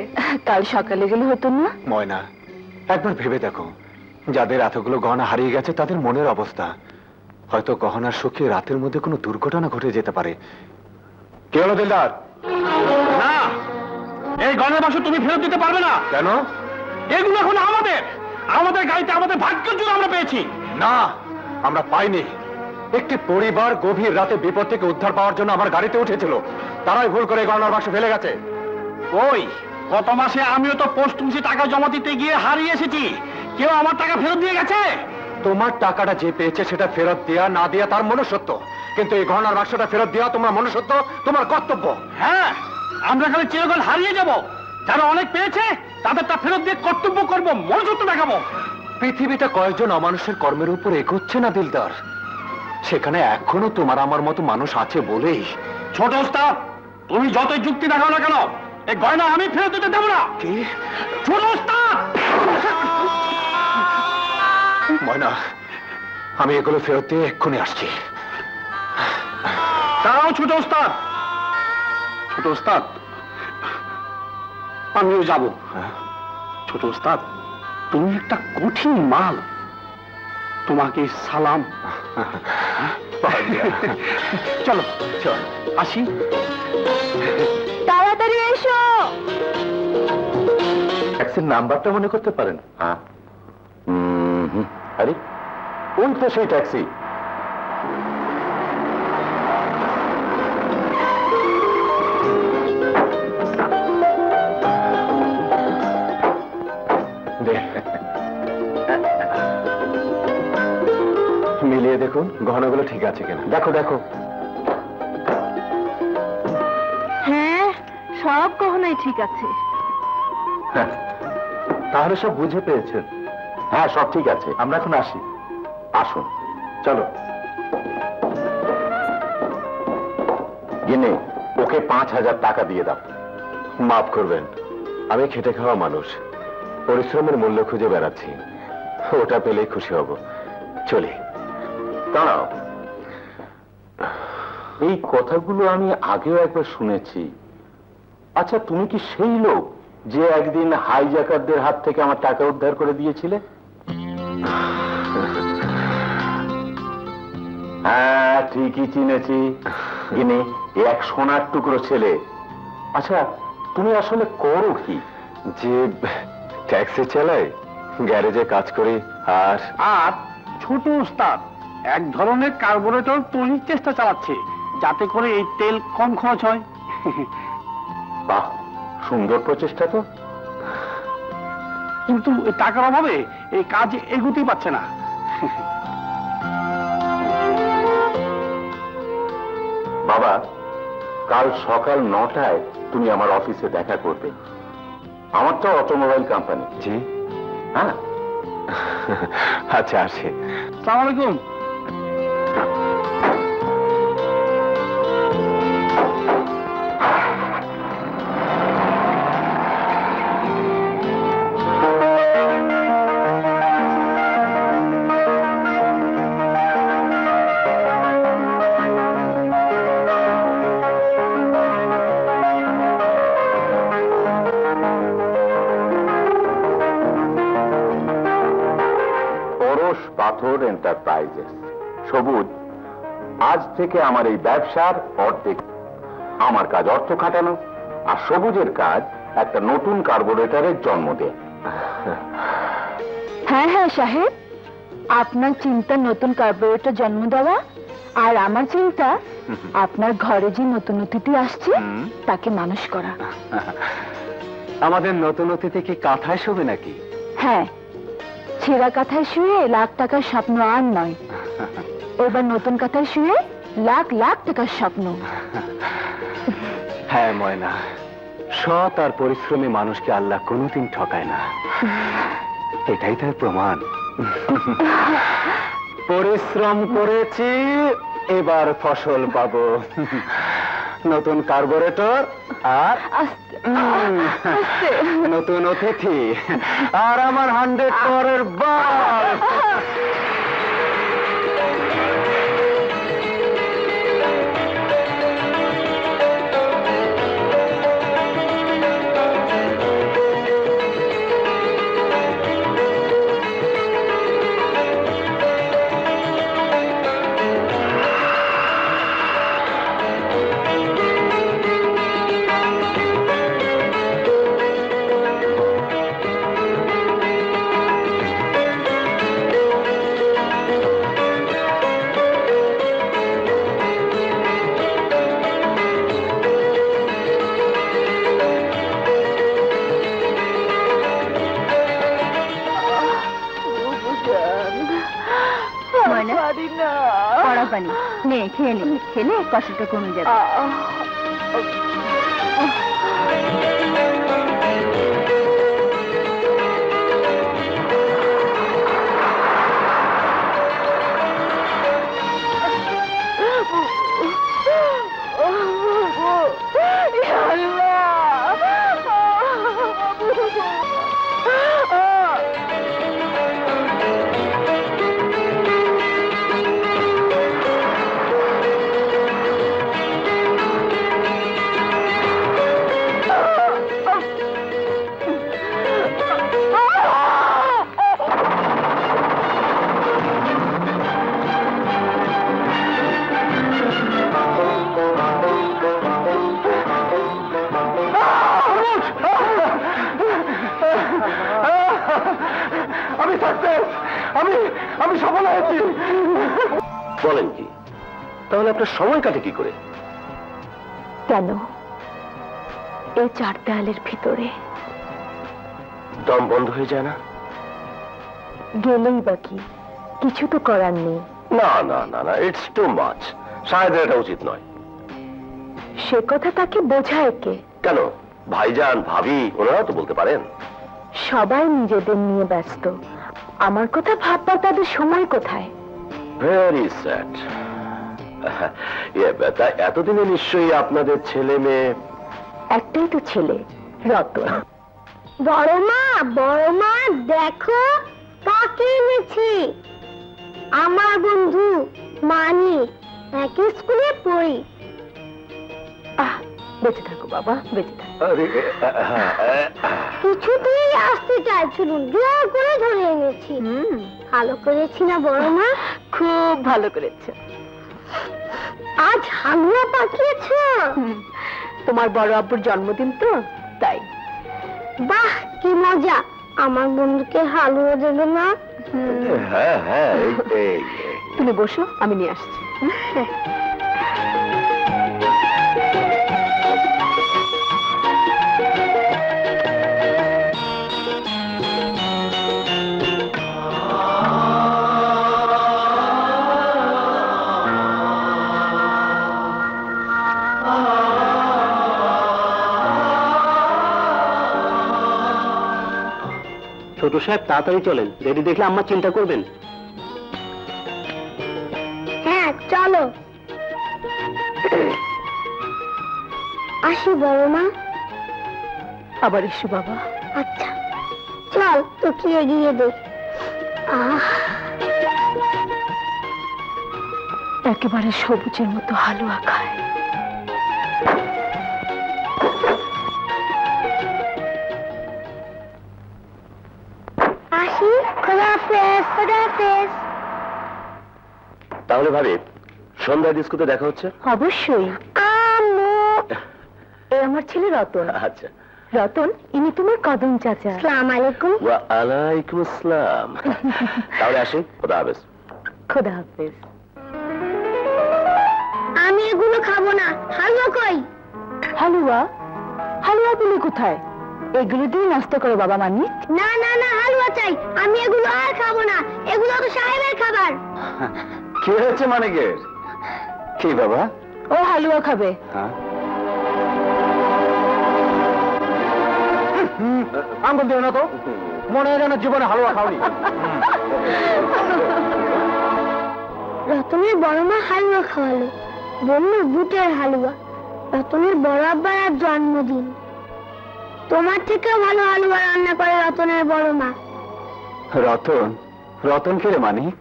কাল সকালে গেলে হতো না? ময়না, একবার ভেবে দেখো, যাদের এতগুলো গহনা হারিয়ে গেছে তাদের মনের অবস্থা। হয়তো গহনার শোকে রাতের মধ্যে কোনো দুর্ঘটনা ঘটে যেতে পারে। কে হলো দিলদার? না, এই গয়নার বাক্স তুমি ফেরত দিতে পারবে না। কেন? এগুলো এখন আমাদের। আমাদের গাড়িতে আমাদের ভাগ্যের জন্য আমরা পেয়েছি। না, আমরা পাইনি। একটি পরিবার গভীর রাতে বিপদ থেকে উদ্ধার পাওয়ার জন্য আমার গাড়িতে উঠেছিল, তারাই ভুল করে গহনার বাক্স ফেলে গেছে। ওই গত মাসে আমিও তো পোস্ট অফিসে টাকা জমা দিতে গিয়ে হারিয়ে এসেছি। কেউ আমার টাকা ফেরত দিয়ে গেছে? তোমার টাকাটা যে পেয়েছে সেটা ফেরত দেয়া না দেয়া তার মনুষ্যত্ব, কিন্তু এই গহনার বাক্সটা ফেরত দেওয়া তোমার মনুষ্যত্ব, তোমার কর্তব্য। হ্যাঁ, আমরা খালি চিরকাল হারিয়ে যাব। যারা অনেক পেয়েছে তাদেরটা ফেরত দিয়ে কর্তব্য করবো, মনুষ্যত্ব দেখাবো। পৃথিবীটা কয়েকজন অমানুষের কর্মের উপর এগোচ্ছে না দিলদার, সেখানে এখনো তোমার আমার মতো মানুষ আছে বলেই। ছোট ওস্তাদ, তুমি যতই যুক্তি দেখাও না কেন, এই গয়না আমি ফেরত দিতে দেবো না। কি? ছোট ওস্তাদ! ময়না, আমি এগুলো ফেরত দিয়ে এক্ষুনি আসছি। দাঁড়াও ছোট ওস্তাদ। ছোট ওস্তাদ, আমিও যাব। ছোট ওস্তাদ, তুমি একটা কঠিন মাল। তোমাকে সালাম। চলো চল, আসি। তাড়াতাড়ি এসো। ট্যাক্সির নাম্বারটা মনে করতে পারেন? হ্যাঁ। আরে ওই তো সেই ট্যাক্সি। মিলিয়ে দেখুন গহনাগুলো ঠিক আছে কিনা। দেখো দেখো। হ্যাঁ, সব গহনাই ঠিক আছে। তাহলে সব বুঝে পেয়েছেন? হ্যাঁ, সব ঠিক আছে। আমরা এখন আসি। আসুন, চলো। গিনে ওকে 5,000 টাকা দিয়ে দাও। মাফ করবেন, আমি খেটে খাওয়া মানুষ, পরিশ্রমের মূল্য খুঁজে বেড়াচ্ছি। ওটা পেলেই খুশি হব। চলি। দাঁড়াও, এই কথাগুলো আমি আগেও একবার শুনেছি। আচ্ছা, তুমি কি সেই লোক যে একদিন হাইজ্যাকারদের হাত থেকে আমার টাকা উদ্ধার করে দিয়েছিলে? হ্যাঁ, ঠিকই চিনেছি। ইনি এক সোনার টুকরো ছেলে। আচ্ছা, তুমি আসলে করো কি? যে ট্যাক্সি চালাই, গ্যারেজে কাজ করি। আর আর ছোট ওস্তাদ এক ধরনের কার্বোরেটর তৈরির চেষ্টা চালাচ্ছে, যাতে করে এই তেল কম খরচ হয়। বাহ, সুন্দর প্রচেষ্টা তো। কিন্তু এই টাকার অভাবে এই কাজ এগোতেই পারছে না। বাবা, কাল সকাল 9টায় তুমি আমার অফিসে দেখা করবে। আমার তো অটোমোবাইল কোম্পানি। জি, হ্যাঁ। আচ্ছা, আসি। আসসালামু আলাইকুম। পাথর এন্টারপ্রাইজেস। সবুজ, আজ থেকে আমার এই ব্যবসার অর্ধেক। আমার কাজ অর্থ খাটানো, আর সবুজের কাজ একটা নতুন কার্বোরেটরের জন্ম দেয়। হ্যাঁ হ্যাঁ সাহেব, আপনার চিন্তা নতুন কার্বোরেটর জন্ম দেওয়া, আর আমার চিন্তা আপনার ঘরে যে নতুন অতিথি আসছে তাকে মানুষ করা। আমাদের নতুন অতিথি কি কাঁথায় শোবে নাকি? হ্যাঁ, ছেঁড়া কাঁথায় শুয়ে লাখ টাকার স্বপ্ন আর নয়, এবার নতুন কাঁথায় শুয়ে লাখ লাখ টাকার স্বপ্ন। হ্যাঁ ময়না, সৎ আর পরিশ্রমী মানুষকে আল্লাহ কোনোদিন ঠকায় না, এটাই তার প্রমাণ। পরিশ্রম করেছি, এবার ফসল পাবো। নতুন কার্বোরেটর আর নতুন অতিথি আর আমার 100 পাওয়ারের বাল্ব। ময়না পড়া পানি নে খেয়ে নে, খেলে কষ্টটা কমে যাবে। আমি সাকসেস, আমি সফল হয়েছি। বলেন কি? তাহলে আপনার সময় কাটে কি করে? কেন এই চার দেয়ালের ভিতরে দম বন্ধ হয়ে যায় না? গেলেই বাকি, কিছু তো করার নেই। না না না না, ইটস টু মাচ। শায়দের এটা উচিত নয়। সে কথা তাকে বোঝায় কে? কেন, ভাইজান ভাবি ওনারা তো বলতে পারেন। সবাই নিজেদের নিয়ে ব্যস্ত, আমার কথা ভাববার তাদের সময় কোথায়? Very sad. তা এতদিনে নিশ্চয়ই আপনাদের ছেলে মেয়ে? একটাই তো ছেলে, রতন। বড় মা দেখো কাকে এনেছি। আমার বন্ধু মানি, একই স্কুলে পড়ি। বেঁচে থাকো বাবা, বেঁচে থাকো। আরে, কিছুতেই আসতে চাইছিল, জোর করে ধরে এনেছি। ভালো করেছি না বড় মা? খুব ভালো করেছে। আজ হালুয়া পাঠিয়েছ? তোমার বড় আব্বুর জন্মদিন তো, তাই। বাহ কি মজা, আমার বন্ধুকে হালুয়া দেবে না? হ্যাঁ হ্যাঁ, এই। তুমি বসো, আমি নিয়ে আসছি। ছোট সাহেব তাড়াতাড়ি চলেন, রেডি দেখলে আম্মা চিন্তা করবেন। হ্যাঁ চলো। আসি বড় মা। আবার এসো বাবা। আচ্ছা চল, তোকে এগিয়ে দে। একেবারে সবুজের মতো হালুয়া খায়। আসি, খোদা হাফেজ, খোদা হাফেজ। তাহলে ভাবি সন্ধ্যায় ডিস্কোতে দেখা হচ্ছে? অবশ্যই। আম্মু। এ আমার ছেলে রতন। আচ্ছা। রতন, ইনি তোমার কদম চাচা। আসসালামু আলাইকুম। ওয়া আলাইকুম আসসালাম। তাহলে আসি, খোদা হাফেজ। খোদা হাফেজ। আমি এগুলো খাবো না, হালুয়া কই? হালুয়া? হালুয়া পেলে কোথায়? এগুলো দিয়ে নাস্তা করো বাবা মানি। না না না, হালুয়া চাই। আমি এগুলো আর খাবো না, এগুলো তো সাহেবের খাবার। কি হয়েছে মানিকের? কি বাবা? ও হালুয়া খাবে। হ্যাঁ, আঙ্গুল দিও না তো, মনে হয় না জীবনে হালুয়া খাওনি। রতনের বড় মা হালুয়া খাওয়ালো, বললো বুটের হালুয়া। রতনের বড় আব্বার আর জন্মদিন। তোমার থেকে ভালো হালুয়া রান্না করে রতনের বড় মা। রতন? রতন কে রে মানিক?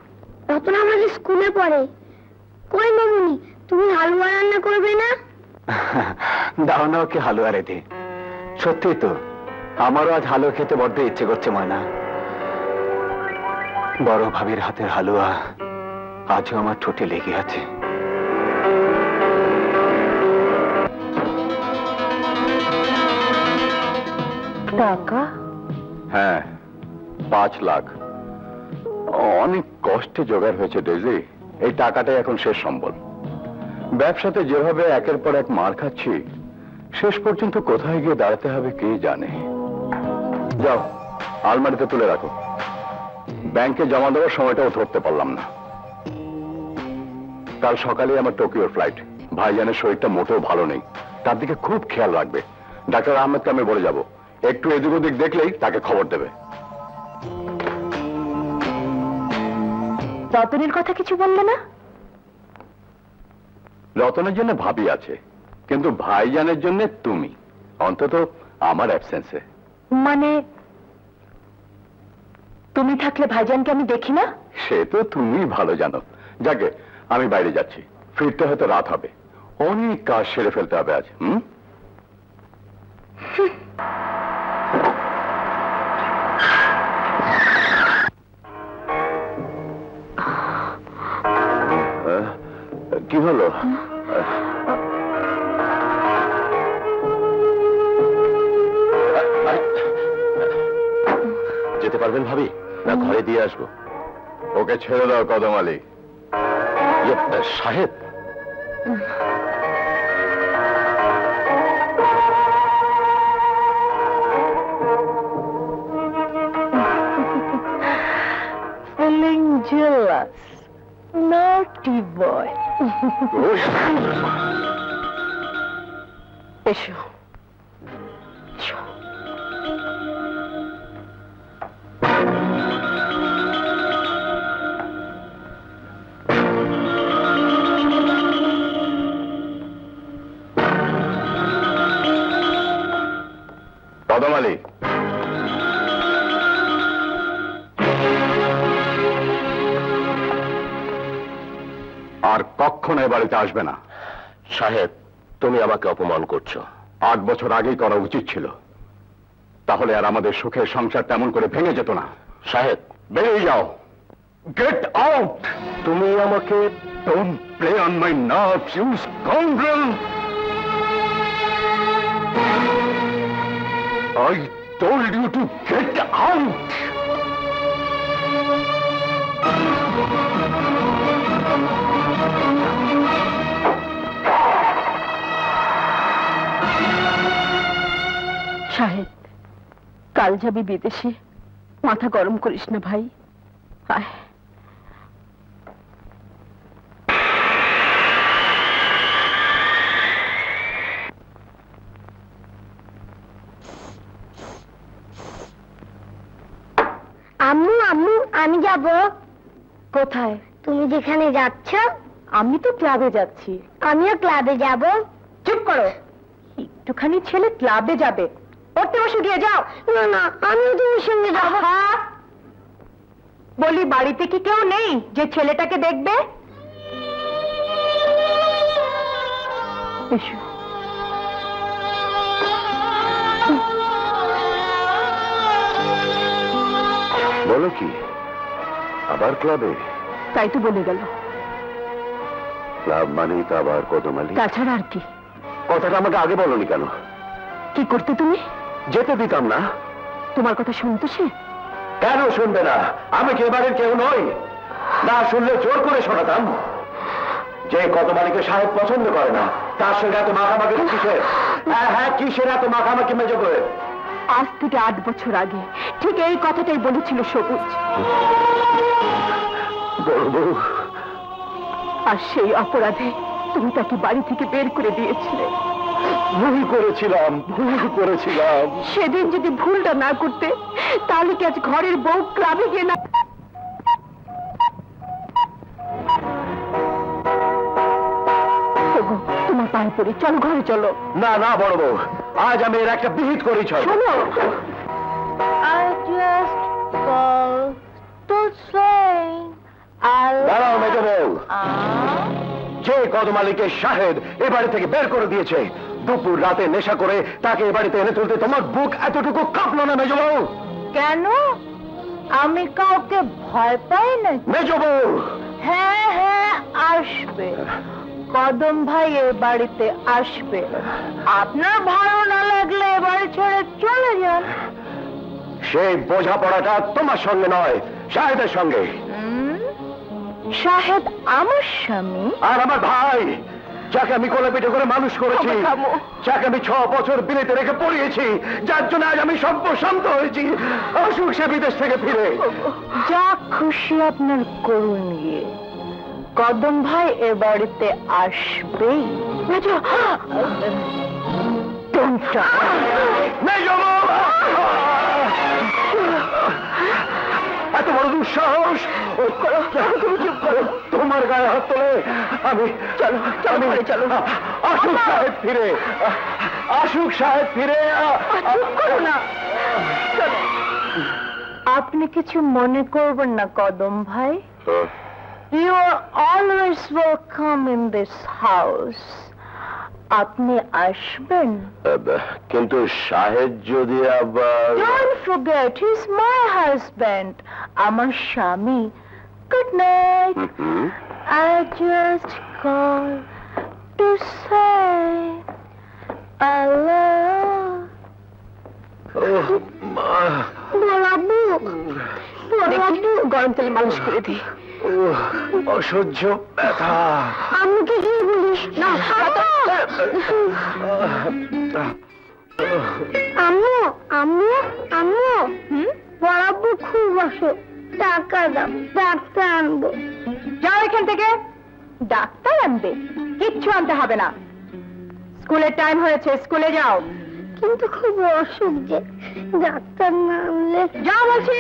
রতন আমাদের স্কুলে পড়ে। কই মামুনি, তুমি হালুয়া রান্না করবে না? দাও না ওকে হালুয়া রেঁধে। সত্যি তো, আমারও আজ হালুয়া খেতে বড্ড ইচ্ছে করছে ময়না। বড় ভাবির হাতের হালুয়া আজও আমার ঠোঁটে লেগে আছে। টাকা? হ্যাঁ, 5 লাখ। অনেক কষ্টে জোগাড় হয়েছে ডেজি। এই টাকাটাই এখন শেষ সম্বল। ব্যবসাতে যেভাবে একের পর এক মার খাচ্ছি, শেষ পর্যন্ত কোথায় গিয়ে দাঁড়াতে হবে কে জানে। যাও, আলমারিতে তুলে রাখো। ব্যাংকে জমা দেওয়ার সময়টাও ধরতে পারলাম না। কাল সকালে আমার টোকিওর ফ্লাইট। ভাইজানের শরীরটা মোটেও ভালো নেই, তার দিকে খুব খেয়াল রাখবে। ডাক্তার আহমেদকে আমি বলে যাব, একটু এদিক ওদিক দেখলেই তাকে খবর দেবে। রতনের কথা কিছু বললে না? রতনের জন্য ভাবি আছে, কিন্তু ভাইজানের জন্য তুমি, অন্তত আমার অ্যাবসেন্সে। মানে তুমি থাকলে ভাইজানকে আমি দেখি না? সে তো তুমি ভালো জানো। যাকে, আমি বাইরে যাচ্ছি, ফিরতে হয়তো রাত হবে। অনেক কাজ সেরে ফেলতে হবে আজ। কি হলো? যেতে পারবেন ভাবি, না ঘরে দিয়ে আসবো? ওকে ছেড়ে দাও কদম আলী। সাহেব, ফিলিং জেলাস, নটি বয়। এসো এসো। কদম আলী, আর কখনো এ বাড়িতে আসবে না। সাহেব, তুমি আমাকে অপমান করছো। 8 বছর আগেই করা উচিত ছিল, তাহলে আর আমাদের সুখের সংসার তেমন করে ভেঙে যেত না। সাহেব, বেরিয়ে যাও। Get out. তুমি আমাকে don't play on my nerves, you scoundrel. I told you to get out! সাহেব, কাল যাবি বিদেশে, মাথা গরম করিস না ভাই। আয়। আম্মু আম্মু, আমি যাব। কোথায়? তুমি যেখানে যাচ্ছ। আমি তো ক্লাবে যাচ্ছি। আমিও ক্লাবে যাব। চুপ করো, একটুখানি ছেলে ক্লাবে যাবে, পড়তে বসে গিয়ে যাও। না না, আমিও তোমার সঙ্গে যাব। বলি, বাড়িতে কি কেউ নেই যে ছেলেটাকে দেখবে? এসো। বলো কি, আবার ক্লাবে? তাই তো বলে গেল। ক্লাব মানেই তো আবার কদম আলী। তাছাড়া আর কি? কথাটা আমাকে আগে বলনি কেন? কি করতে তুমি? যেতে দিতাম না। তোমার কথা শুনতো সে? কেন শুনবে না? আমি কি এবারের কেউ নই? না শুনলে জোর করে শোনাতাম। যে কদম আলীকে সাহেব পছন্দ করে না, তার সঙ্গে এত মাখামাখি কিসের? হ্যাঁ, কিসের এত মাখামাখি মেজো করে? আজ থেকে 8 বছর আগে ঠিক এই কথাটাই বলেছিল সবুজ। বলবো, আর সেই অপরাধে তুমি তাকে বাড়ি থেকে বের করে দিয়েছিলে। ভুল করেছিলাম, ভুল করেছিলাম। সেদিন যদি ভুলটা না করতে, তাহলে কি আজ ঘরের বউ ক্লাবে গিয়ে না? ওগো, তোমার পায়ে পড়ি, চলো ঘরে চলো। না না বড় বউ, আজ আমি এর একটা বিহিত করি। শোনো, I just go to sleigh. দাঁড়াও মেজো বউ। যে কদম আলীকে শাহেদ এ বাড়ি থেকে বের করে দিয়েছে, দুপুর রাতে নেশা করে তাকে এ বাড়িতে এনে তুলতে তোমার বুক এতটুকু কাঁপলো না মেজো বউ? কেন? আমি কাউকে ভয় পাই না। মেজো বউ, হ্যাঁ হ্যাঁ, আসবে। কদম ভাই এ বাড়িতে আসবে। আপনার ভালো না লাগলে এ বাড়ি ছেড়ে চলে যান। সেই বোঝাপড়াটা তোমার সঙ্গে নয়, শাহেদের সঙ্গে। শাহেদ আমার স্বামী। আর আমার ভাই, যাকে আমি কোলে পিঠে করে মানুষ করেছি, যাকে আমি 6 বছর বিলেতে রেখে পড়িয়েছি, যার জন্য আজ আমি সর্বশান্ত হয়েছি, অসুখ সে বিদেশ থেকে ফিরে। যা খুশি আপনার করুন গিয়ে, কদম ভাই এ বাড়িতে আসবেই। মেজ বউ! এত বড় দুঃসাহস! তোমার গায়ে হাত তোলে! আমি চলো চলো, আসুক সাহেব ফিরে, আসুক সাহেব ফিরে। না, আপনি কিছু মনে করবেন না কদম ভাই। You are always welcome in this house. আপনি আসবেন। কিন্তু সাহেব যদি আবার... Don't forget, he's my husband. আমার স্বামী। Good night. I just called to say I love. গরম তেলে মালিশ করে দিই। অসহ্য ব্যথা। আমি কি বলিস না? আম্মু আম্মু আম্মু, বড়াব্বু খুব আসে, টাকা দাও, ডাক্তার আনবো। যাও এখান থেকে। ডাক্তার আনবে? কিচ্ছু আনতে হবে না, স্কুলের টাইম হয়েছে, স্কুলে যাও। কিন্তু খুব অসুখ যে, ডাক্তার না আনলে। যাও বলছি।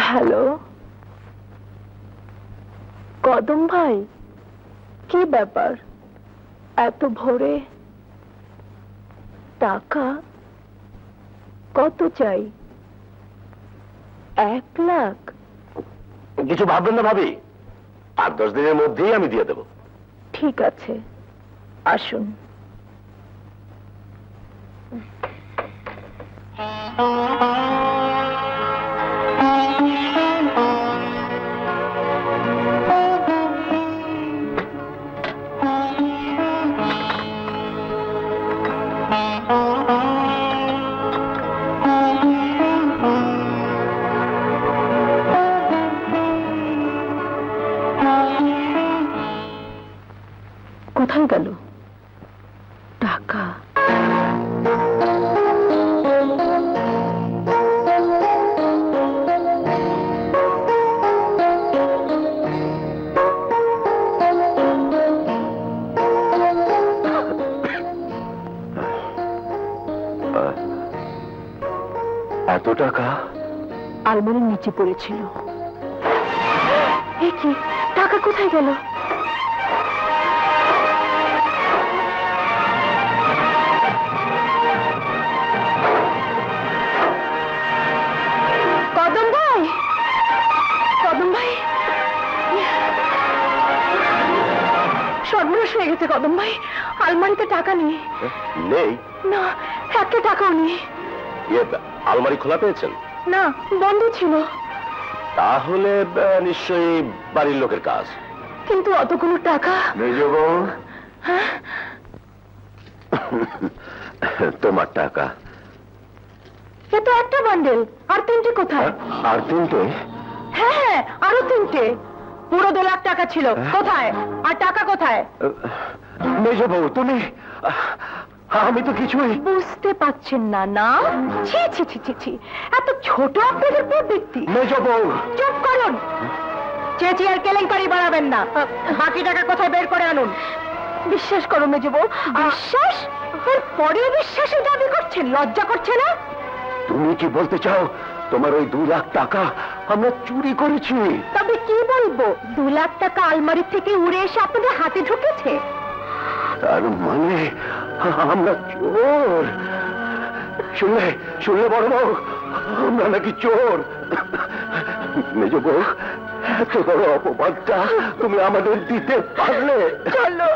হ্যালো, কদম ভাই, কি ব্যাপার এত ভোরে? টাকা কত চাই? 1 লাখ? কিছু ভাববেন না ভাবি, 8-10 দিনের মধ্যেই আমি দিয়ে দেবো। ঠিক আছে, আসুন। কোথায় গেল টাকা? এত টাকা আলমারির নিচে পড়েছিল। এ কি, টাকা কোথায় গেল? কদম ভাই, কদম ভাই, সর্বনাশ হয়ে গেছে কদম ভাই, আলমারিতে টাকা নেই। নেই? না, একটা টাকাও নেই। আলমারি খোলা পেয়েছেন? না, বন্ধ ছিল। তাহলে নিশ্চয়ই বাড়ির লোকের কাজ। কিন্তু অতগুলো টাকা। মেজ বউ, হ্যাঁ, তোমার টাকা। এ তো একটা বান্ডেল, আর 3টে কোথায়? আর 3টে? হ্যাঁ, আরো 3টে। পুরো 2 লাখ টাকা ছিল, কোথায়? আর টাকা কোথায়? মেজ বউ তুমি, আমি তো কিছুই বুঝতে পারছেন না? না, ছি ছি ছি ছি ছি, এত ছোট আপনাদের প্রবৃত্তি। মেজ বউ। চুপ করুন, চেঁচি আর কেলেঙ্কারি বাড়াবেন না। বাকি টাকা কোথায় বের করে আনুন। বিশ্বাস করো মেজো বউ, বিশ্বাস? পরেও বিশ্বাসের দাবি করছেন, লজ্জা করছে না? তুমি কি বলতে চাও তোমার ওই 2 লাখ টাকা আমরা চুরি করেছি? তবে কি বলবো? বলবো 2 লাখ টাকা আলমারি থেকে উড়ে এসে আপনাদের হাতে ঢুকেছে? তার মানে আমরা চোর? শুনলে শুনলে বড় বউ, আমরা নাকি চোর? মেজ বউ, এত বড় অপবাদটা তুমি আমাদের দিতে পারলে? চলো,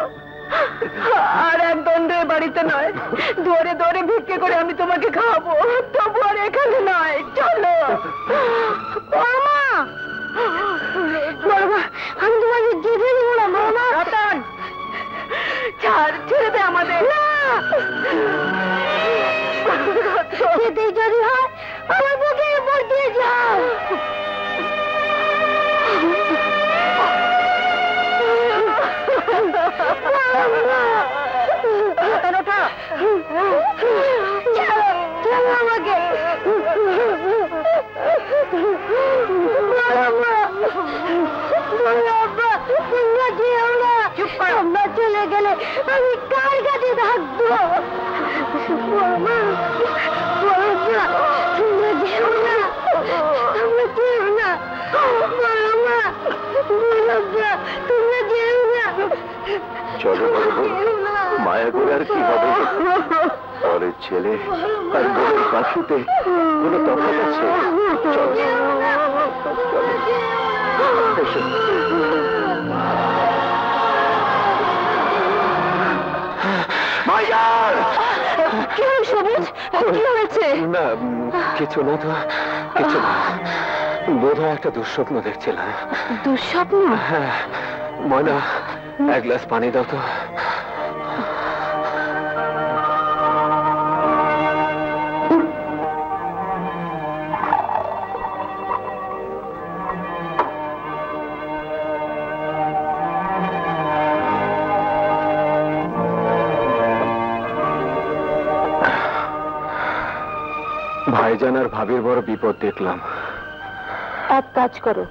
আর এক দণ্ডে বাড়িতে নয়, দৌড়ে দৌড়ে ভিক্ষে করে আমি তোমাকে খাওয়াবো, তবু আর এখানে নয়। চলো মামা, বড় মা, আমি তোমাকে যেতে দিব না মামা। রতন, ছাড়, ছেড়ে দে আমাদের। যেতেই যদি হয় আমার বুকে উপর দিয়ে যাও। রতন, ওঠো। ছাড়ো, ছাড়ো আমাকে। তোমরা যেও না, তোমরা চলে গেলে আমি কার কাছে থাকবো? তোমরা যেও না, তোমরা যেও না, তোমরা যেও না। চলো বড় বউ, মায়া করে আর কি হবে? পরের ছেলে আর বোনের কাশুতে কোনো তফাৎ আছে? চলো এসো। ভাইজান! কি হল সবুজ, কি হয়েছে? না, কিছু না তো, কিছু না। বোধহয় একটা দুঃস্বপ্ন দেখছিলাম। দুঃস্বপ্ন? হ্যাঁ, ময়না, 1 গ্লাস পানি দাও তো। ভাইজান আর ভাবির বড় বিপদ দেখলাম। এক কাজ করো,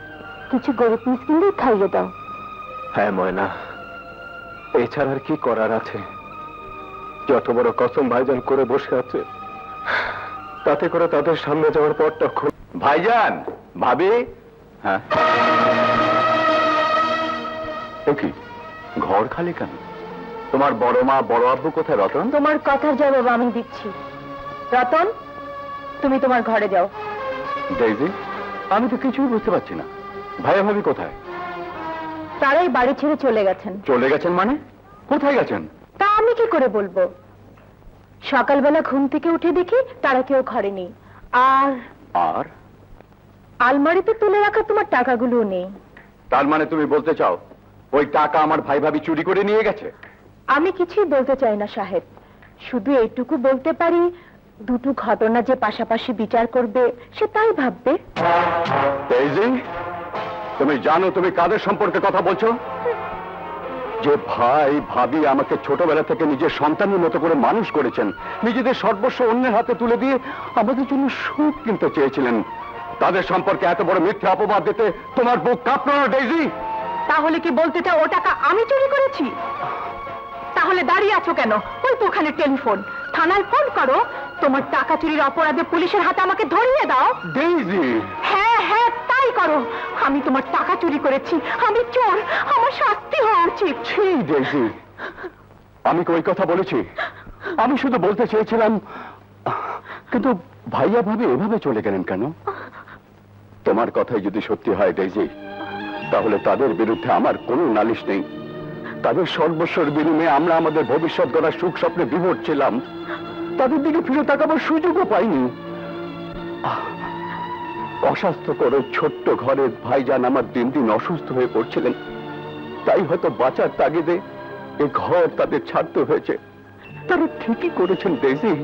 কিছু গরিব মিসকিনদের খাইয়ে দাও। হ্যাঁ ময়না, এছাড়া আর কি করার আছে? যত বড় কসম ভাইজান করে বসে আছে, তাতে করে তাদের সামনে যাওয়ার পরটা খুব। ভাইজান, ভাবি। হ্যাঁ, কি ঘর খালি কেন? তোমার বড় মা বড় আব্বু কোথায় রতন? তোমার কথার জবাব আমি দিচ্ছি। রতন, তুমি তোমার ঘরে যাও। ডেইজি, আমি তো কিছুই বুঝতে পারছি না, ভাইয়া ভাবি কোথায়? তারাই বাড়ি ছেড়ে চলে গেছেন। চলে গেছেন মানে? কোথায় গেছেন? তা আমি কি করে বলবো? সকালবেলা ঘুম থেকে উঠে দেখি তারা কেউ ঘরে নেই, আর আর আলমারিতে তুলে রাখা তোমার টাকাগুলো নেই। তার মানে তুমি বলতে চাও ওই টাকা আমার ভাই ভাবি চুরি করে নিয়ে গেছে? আমি কিছুই বলতে চাই না সাহেব, শুধু এইটুকু বলতে পারি, দুটো ঘটনা যে পাশাপাশি বিচার করবে সে তাই ভাববে। ডেইজি, তুমি জানো তুমি কাদের সম্পর্কে কথা বলছো? যে ভাই ভাবি আমাকে ছোটবেলা থেকে নিজের সন্তানের মতো করে মানুষ করেছেন, নিজেদের সর্বস্ব অন্যের হাতে তুলে দিয়ে আমাদের জন্য সুখ কিনতে চেয়েছিলেন, তাদের সম্পর্কে এত বড় মিথ্যা অপবাদ দিতে তোমার বুক কাঁপলো না ডেইজি? তাহলে কি বলতে চাও ও টাকা আমি চুরি করেছি? তাহলে দাঁড়িয়ে আছো কেন? ওই তো ওখানে টেলিফোন, থানায় ফোন করো, তোমার টাকা চুরির অপরাধে পুলিশের হাতে আমাকে ধরিয়ে দাও। ডেইজি! হ্যাঁ হ্যাঁ, তাই করো। আমি তোমার টাকা চুরি করেছি, আমি চোর, আমার শাস্তি হওয়া উচিত। ছি ডেইজি, আমি কি ওই কথা বলেছি? আমি শুধু বলতে চেয়েছিলাম, কিন্তু ভাইয়া ভাবি এভাবে চলে গেলেন কেন? তোমার কথাই যদি সত্যি হয় ডেইজি, তাহলে তাদের বিরুদ্ধে আমার কোনো নালিশ নেই। তাদের সর্বস্বর বিনিময়ে আমরা আমাদের ভবিষ্যৎ গড়ার সুখ স্বপ্নে বিভোর ছিলাম, তাদের দিকে ফিরে তাকাবার সুযোগও পাইনি। অস্বাস্থ্যকর ওই ছোট্ট ঘরের ভাইজান আমার দিন দিন অসুস্থ হয়ে পড়ছিলেন, তাই হয়তো বাঁচার তাগিদে এ ঘর তাদের ছাড়তে হয়েছে। তারা ঠিকই করেছেন ডেইজি,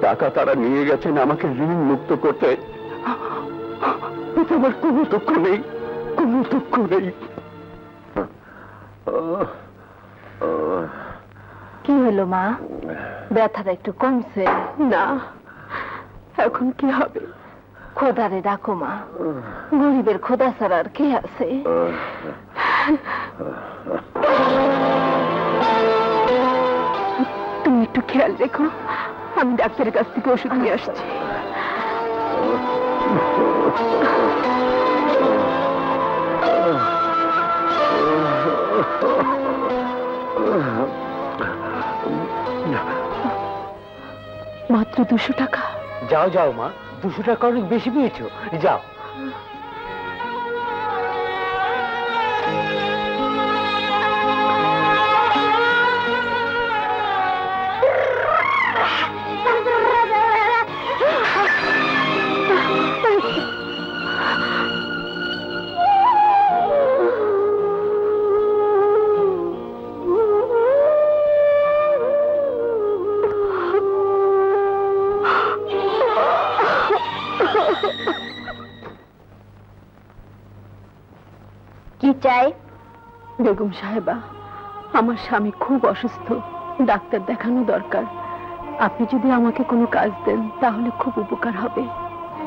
টাকা তারা নিয়ে গেছেন আমাকে ঋণ মুক্ত করতে। এতে আমার কোনো দুঃখ নেই, কোনো দুঃখ নেই। কি হলো মা, ব্যথাটা একটু কমছে? না, এখন কি হবে? খোদারে ডাকো মা, গরিবের খোদা ছাড়া আর কে আছে? তুমি একটু খেয়াল রেখো, আমি ডাক্তারের কাছ থেকে ওষুধ নিয়ে আসছি। 200 টাকা? যাও যাও মা, 200 টাকা অনেক বেশি পেয়েছো, যাও। কি চাই? বেগম সাহেবা, আমার স্বামী খুব অসুস্থ, ডাক্তার দেখানো দরকার। আপনি যদি আমাকে কোনো কাজ দেন তাহলে খুব উপকার হবে।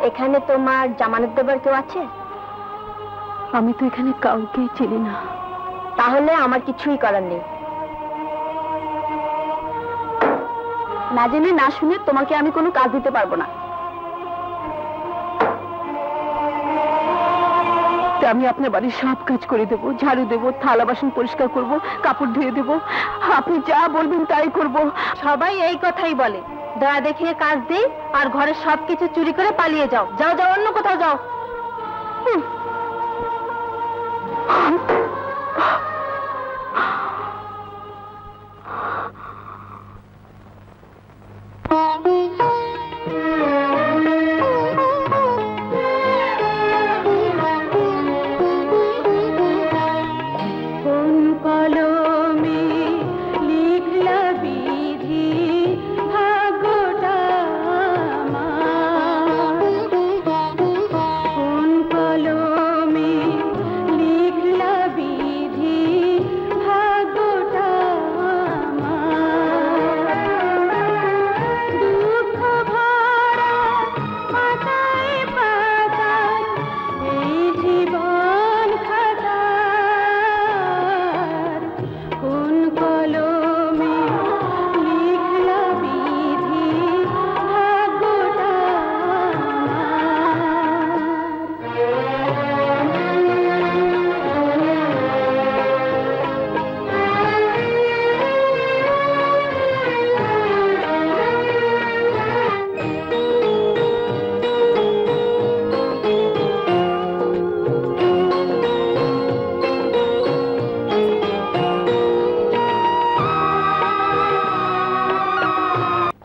এখানে তোমার জামানত দেবার কেউ আছে? আমি তো এখানে কাউকেই চিনি না। তাহলে আমার কিছুই করার নেই। না জেনে না শুনে তোমাকে আমি কোনো কাজ দিতে পারবো না। তা আমি আপনার বাড়ির সব কাজ করে দেবো, ঝাড়ু দেবো, থালা বাসন পরিষ্কার করব, কাপড় ধুয়ে দেবো। আপনি যা বলবেন তাই করব। সবাই এই কথাই বলে, দয়া দেখিয়ে কাজ দিই আর ঘরের সবকিছু চুরি করে পালিয়ে যাও। যাও যাও, অন্য কোথাও যাও।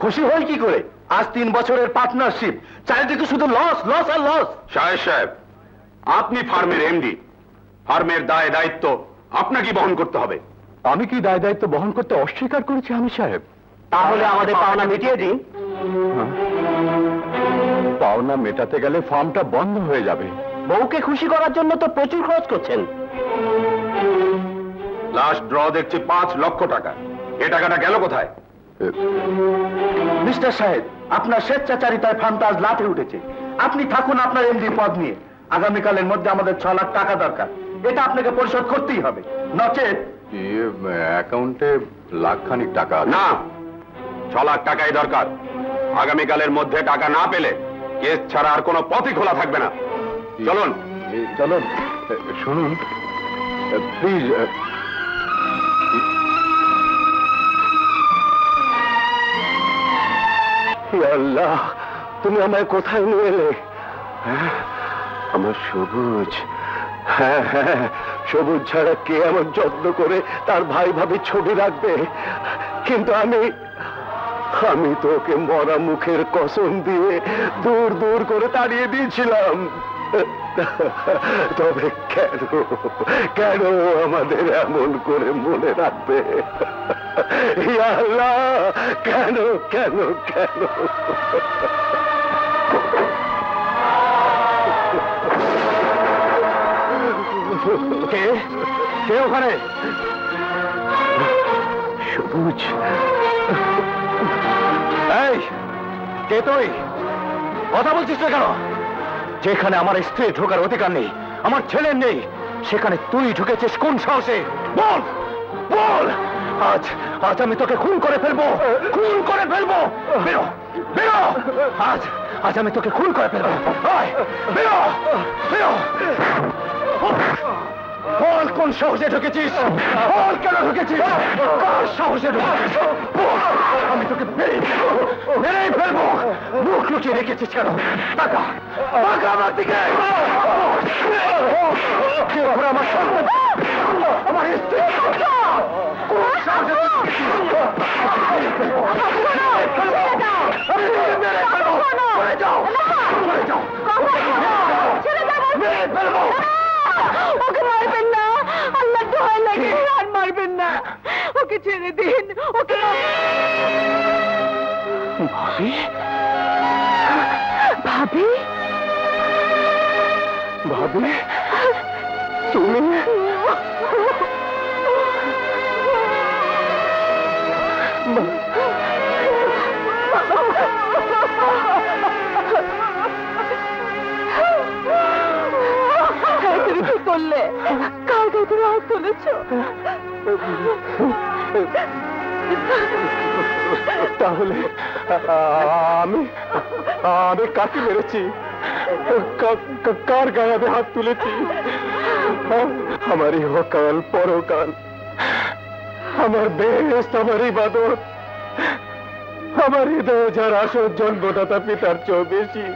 খুশি হই কি করে? আজ 3 বছরের পার্টনারশিপ, চারিদিকে শুধু লস লস আর লস। সাহেব, আপনি ফার্মের এমডি, ফার্মের দায় দায়িত্ব আপনাকে বহন করতে হবে। আমি কি দায় দায়িত্ব বহন করতে অস্বীকার করেছি আমি সাহেব? তাহলে আমাদের পাওনা মিটিয়ে দিন। পাওনা মেটাতে গেলে ফার্মটা বন্ধ হয়ে যাবে। বউকে খুশি করার জন্য তো প্রচুর খরচ করছেন। লাস্ট ড্র দেখছি 5 লক্ষ টাকা। এ টাকাটা গেল কোথায়? মিস্টার সাহেব, আপনার স্বেচ্ছাচারিতায় ফার্মটা আজ লাঠে উঠেছে। আপনি থাকুন আপনার এমডি পদ নিয়ে। আগামীকালের মধ্যে আমাদের 6 লাখ টাকা দরকার। এটা আপনাকে পরিশোধ করতেই হবে, নচেত অ্যাকাউন্টে লাখখানিক টাকা না, 6 লাখ টাকাই দরকার। আগামীকালের মধ্যে টাকা না পেলে কেস ছাড়া আর কোনো পথই খোলা থাকবে না। চলুন চলুন। শুনুন প্লিজ, আল্লাহ, তুমি আমায় কোথায় নিয়ে এলে? আমার সবুজ, হ্যাঁ হ্যাঁ, সবুজ ছাড়া কে এমন যত্ন করে তার ভাই ভাবির ছবি রাখবে? কিন্তু আমি তো ওকে মরা মুখের কসম দিয়ে দূর দূর করে তাড়িয়ে দিয়েছিলাম। তবে কেন আমাদের এমন করে মনে রাখবে? ইয়া আল্লাহ, কেন কেন কেন? কে কে ওখানে? সবুজ, এই কে তুই? কথা বলছিস না কেন? যেখানে আমার স্ত্রী ঢোকার অধিকার নেই, আমার ছেলের নেই, সেখানে তুই ঢুকেছিস কোন সাহসে? বল বল। আজ আমি তোকে খুন করে ফেলবো, খুন করে ফেলবো। বেরো বেরো, আজ আমি তোকে খুন করে ফেলবো। বেরো বেরো, বল কোন সাহসে ঢুকেছিস? বল কেন ঢুকেছিস? কার সাহসে ঢুকেছিস? বল, আমি তোকে মেরেই ফেলবো। মুখ লুকিয়ে রেখেছিস কেন? টাকা টাকা আমার দিকে। কে ওরা আমার সন্তান, আমার স্ত্রী? কোন সাহসে ঢুকেছিস? আমি তোকে মেরে ফেলবো। চলে যাও, চলে যাও। মেরে ফেলবো। ওকে মারবেন না, আল্লাহ দোহাই লাগে, আর মারবেন না, ওকে ছেড়ে দিন, ওকে। ভাবি, ভাবি, ভাবি, তুমি? তুমি কি করলে? কার গায়ে তুমি হাত তুলেছ? তাহলে আমি আমি কাকে মেরেছি? কার গায়ে আমি হাত তুলেছি? আমার ইহকাল পরকাল, আমার বেশ, আমার ইবাদত, আমার হৃদয় যার আসল জন্মদাতা পিতার চেয়েও বেশি,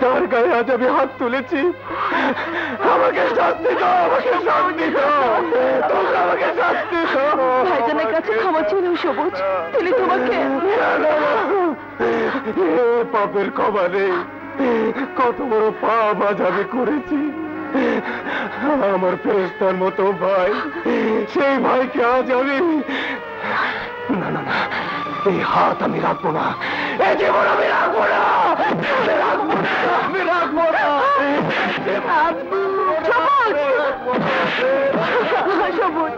তার গায়ে আজ আমি হাত তুলেছি। আমাকে শাস্তি দাও, আমাকে শাস্তি দাও, তোমরা আমাকে শাস্তি দাও। ভাইজানের কাছে ক্ষমা চেয়ে সবুজ, তিনি তোমাকে। এ পাপের ক্ষমা নেই। কত বড় পাপ আজ আমি করেছি। আমার ফেরেশতার মতো ভাই, সেই ভাইকে আজ আমি না না না, এই হাত আমি রাখবো না, এই জীবন আমি রাখবো না, আমি রাখবো না, আমি রাখবো না। সবুজ, সবুজ,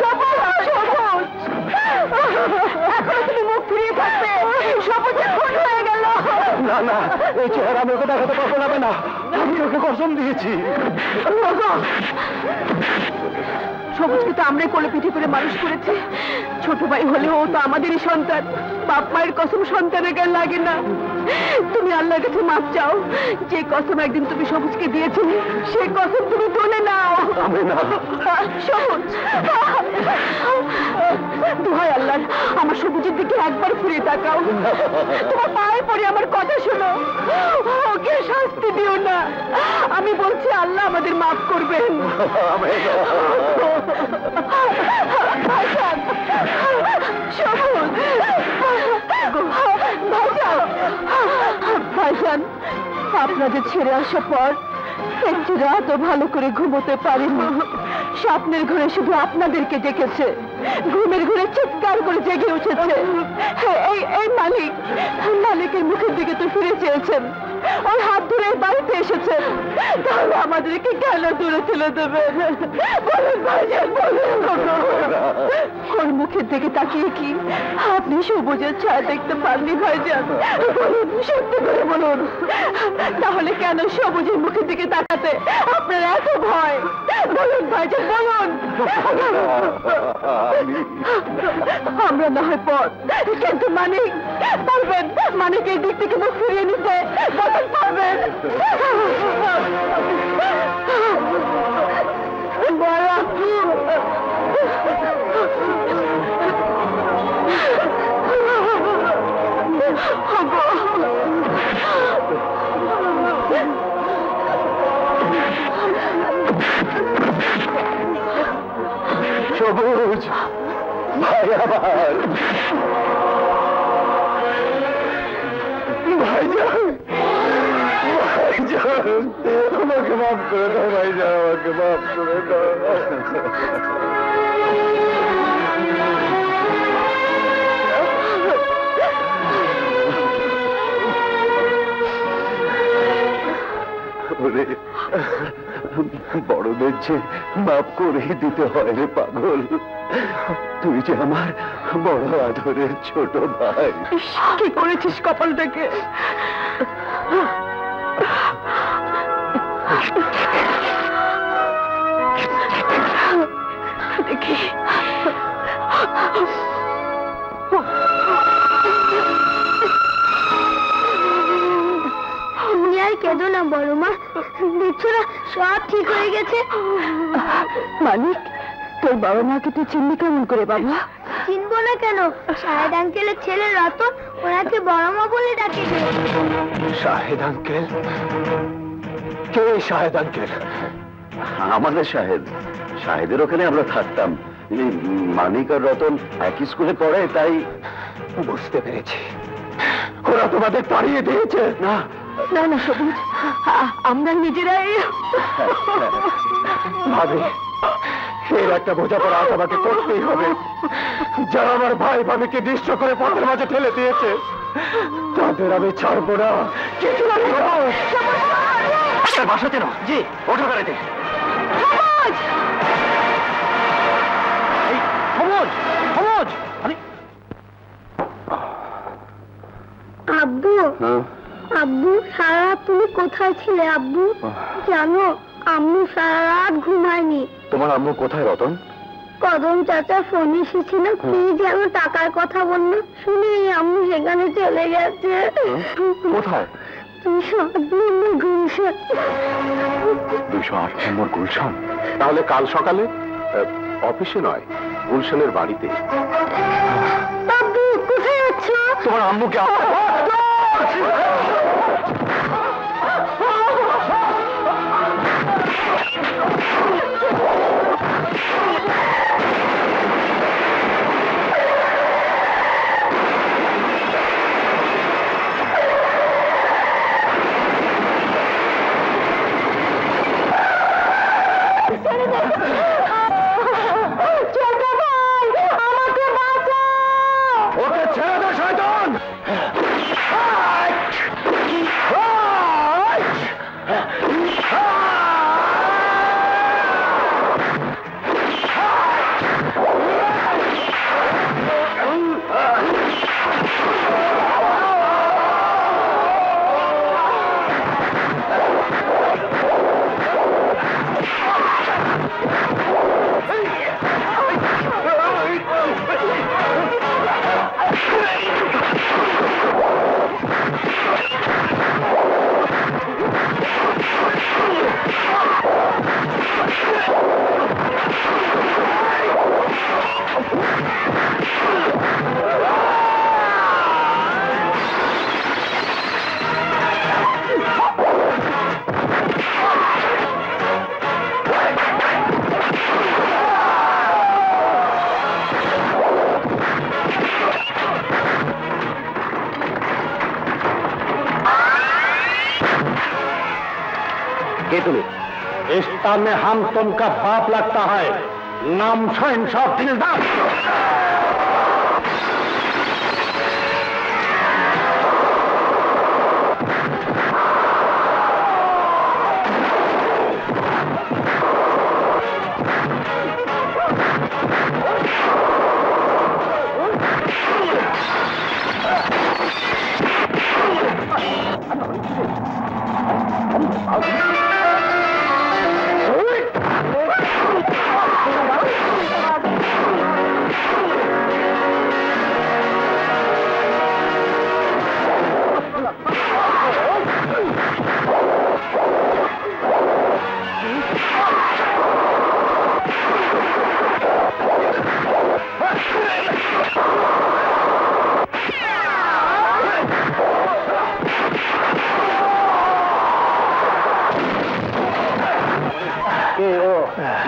সবুজ, এখন তুমি মুখ ফিরিয়ে থাকবে, সবুজের খুন হয়ে গেল। না না, এই চেহারা আমি ওকে দেখাতে পারবো না। আমি ওকে কসম দিয়েছি। সবুজকে তো আমরাই কোলে পিঠে করে মানুষ করেছি। ছোট ভাই হলেও ও তো আমাদেরই সন্তান। বাপ মায়ের কসম সন্তানের গায়ে লাগে না। তুমি আল্লাহর কাছে মাপ চাও। যে কসম একদিন তুমি সবুজকে দিয়েছিলে, সেই কসম তুমি তুলে নাও। আমি না। সবুজ, দোহাই আল্লাহ, আমার সবুজের দিকে একবার ফিরে তাকাও। তোমার পায়ে পড়ে আমার কথা শোনো, ওকে শাস্তি দিও না। আমি বলছি আল্লাহ আমাদের মাফ করবেন। ভাইজান, সবুজ, ভাইজান, আপনাদের ছেড়ে আসার পর একটি রাতও ভালো করে ঘুমোতে পারিনি। স্বপ্নের ঘরে শুধু আপনাদেরকে দেখেছে, ঘুমের ঘরে চিৎকার করে জেগে উঠেছে। এই মালিকের মুখের দিকে তো ফিরে চেয়েছেন, ওই হাত ধরে এই বাড়িতে এসেছেন, তাহলে আমাদেরকে কেন দূরে ফেলে দেবেন? বলুন ভাইজান, বলুন। ওর মুখের দিকে তাকিয়ে কি আপনি সবুজের ছায়া দেখতে পাননি ভাইজান? বলুন, সত্যি করে বলুন, তাহলে কেন সবুজের মুখের দিকে তাকাতে আপনার এত ভয়? বলুন ভাইজান, বলুন। আমরা না হয় পথ, কিন্তু মানিক পারবেন? মানিকের দিক থেকে মুখ ফিরিয়ে নিতে বলুন, পারবেন? সবুজ ভাই, আবার ভাইজান, ভাইজান, আমাকে মাফ করে দাও ভাইজান, আমাকে মাফ করে দাও। বড়দের যে মাফ করেই দিতে হয় রে পাগল। তুই যে আমার বড় আদরের ছোট ভাই। কি করেছিস কপালটাকে? দেখি মিয়াই কেঁদো না বড় মা, দেখছো না সব ঠিক হয়ে গেছে। মানিক, তোর বাবা মাকে তুই চিনলি কেমন করে বাবা? চিনবো না কেন, শাহেদ আঙ্কেলের ছেলে রতন ওনাকে বড় মা বলে ডাকে। শাহেদ আঙ্কেল? কে শাহেদ আঙ্কেল? আমাদের শাহেদ, শাহেদের ওখানে আমরা থাকতাম। এই মানিক আর রতন একই স্কুলে পড়ে, তাই বুঝতে পেরেছি, ওরা তোমাদের তাড়িয়ে দিয়েছে। না না না সবুজ, আমরা নিজেরাই। ভাবি, এর একটা বোঝাপড়া আজ আমাকে করতেই হবে। যারা আমার ভাই ভাবিকে নিঃস্ব করে পথের মাঝে ঠেলে দিয়েছে, তাদের আমি ছাড়বো না। বাসা চেন? জি, ওঠো গাড়িতে। আব্বু, আব্বু সারা রাত তুমি কোথায় ছিলে আব্বু? জানো আম্মু সারা রাত ঘুমায়নি। তোমার আম্মু কোথায় রতন? কদম চাচা ফোন এসেছিল, কি যেন টাকার কথা বলল, শুনে আম্মু সেখানে চলে গেছে। কোথায়? 208 নম্বর গুলশান। 208 নম্বর গুলশান? তাহলে কাল সকালে অফিসে নয়, গুলশানের বাড়িতে। আব্বু কোথায় আছো? তোমার আম্মুকে ওকে ছেড়ে দে শয়তান! কে তুমি? रिश्ता में हम तुमका बाप लगता है, नाम छो इंसाफ दिलदार।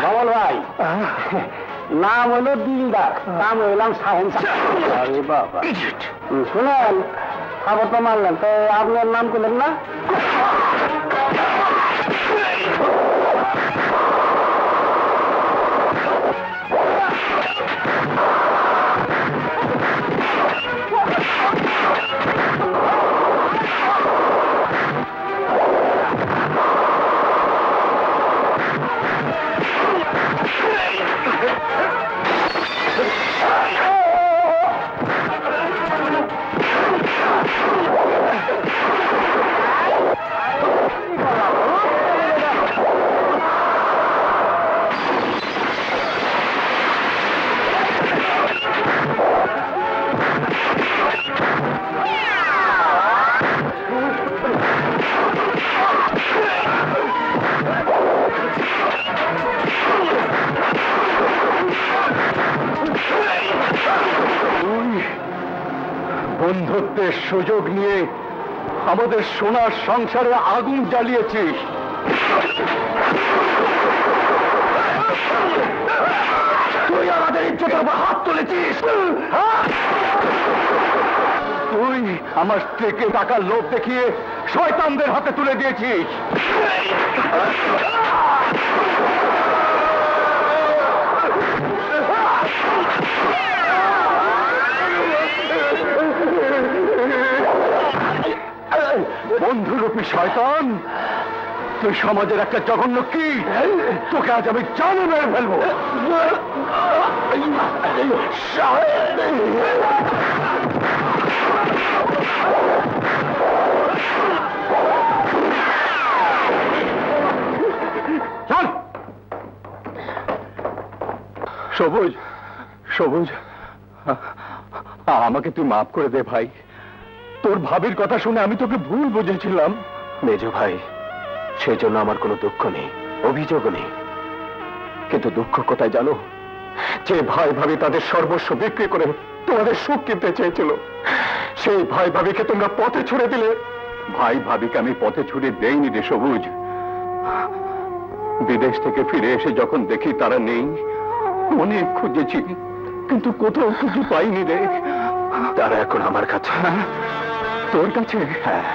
বাবল ভাই, নাম হলো দিলদার, নাম হইলাম শাহেন। আরে বাবা, শুনেন, খবর তো মারলেন, তো আপনার নাম করলেন না? রাজত্বের সুযোগ নিয়ে আমাদের সোনার সংসারে আগুন জ্বালিয়েছিস। তুই আমাদের ইজ্জতের উপর হাত তুলেছিস। তুই আমার স্ত্রীকে টাকার লোভ দেখিয়ে শয়তানদের হাতে তুলে দিয়েছিস। বন্ধুরূপী শয়তান, তুই সমাজের একটা জঘন্য কি, তোকে আজ আমি জানে মেরে ফেলবো। চল। সবুজ, সবুজ, আমাকে তুই মাফ করে দে ভাই। তোর ভাবির কথা শুনে আমি তোকে ভুল বুঝেছিলাম। মেজ ভাই, সেই জন্য আমার কোনো দুঃখ নেই, অভিযোগও নেই। কিন্তু দুঃখ কোথায় জানো? যে ভাই ভাবি তাদের সর্বস্ব বিক্রি করে তোমাদের সুখ কিনতে চেয়েছিল, সেই ভাই ভাবিকে তোমরা পথে ছুড়ে দিলে। ভাই ভাবিকে আমি পথে ছুড়ে দেইনি রে সবুজ। বিদেশ থেকে ফিরে এসে যখন দেখি তারা নেই, অনেক খুঁজেছি, কিন্তু কোথাও খুঁজে পাইনি রে। তারা এখন আমার কাছে। তোর কাছে? হ্যাঁ।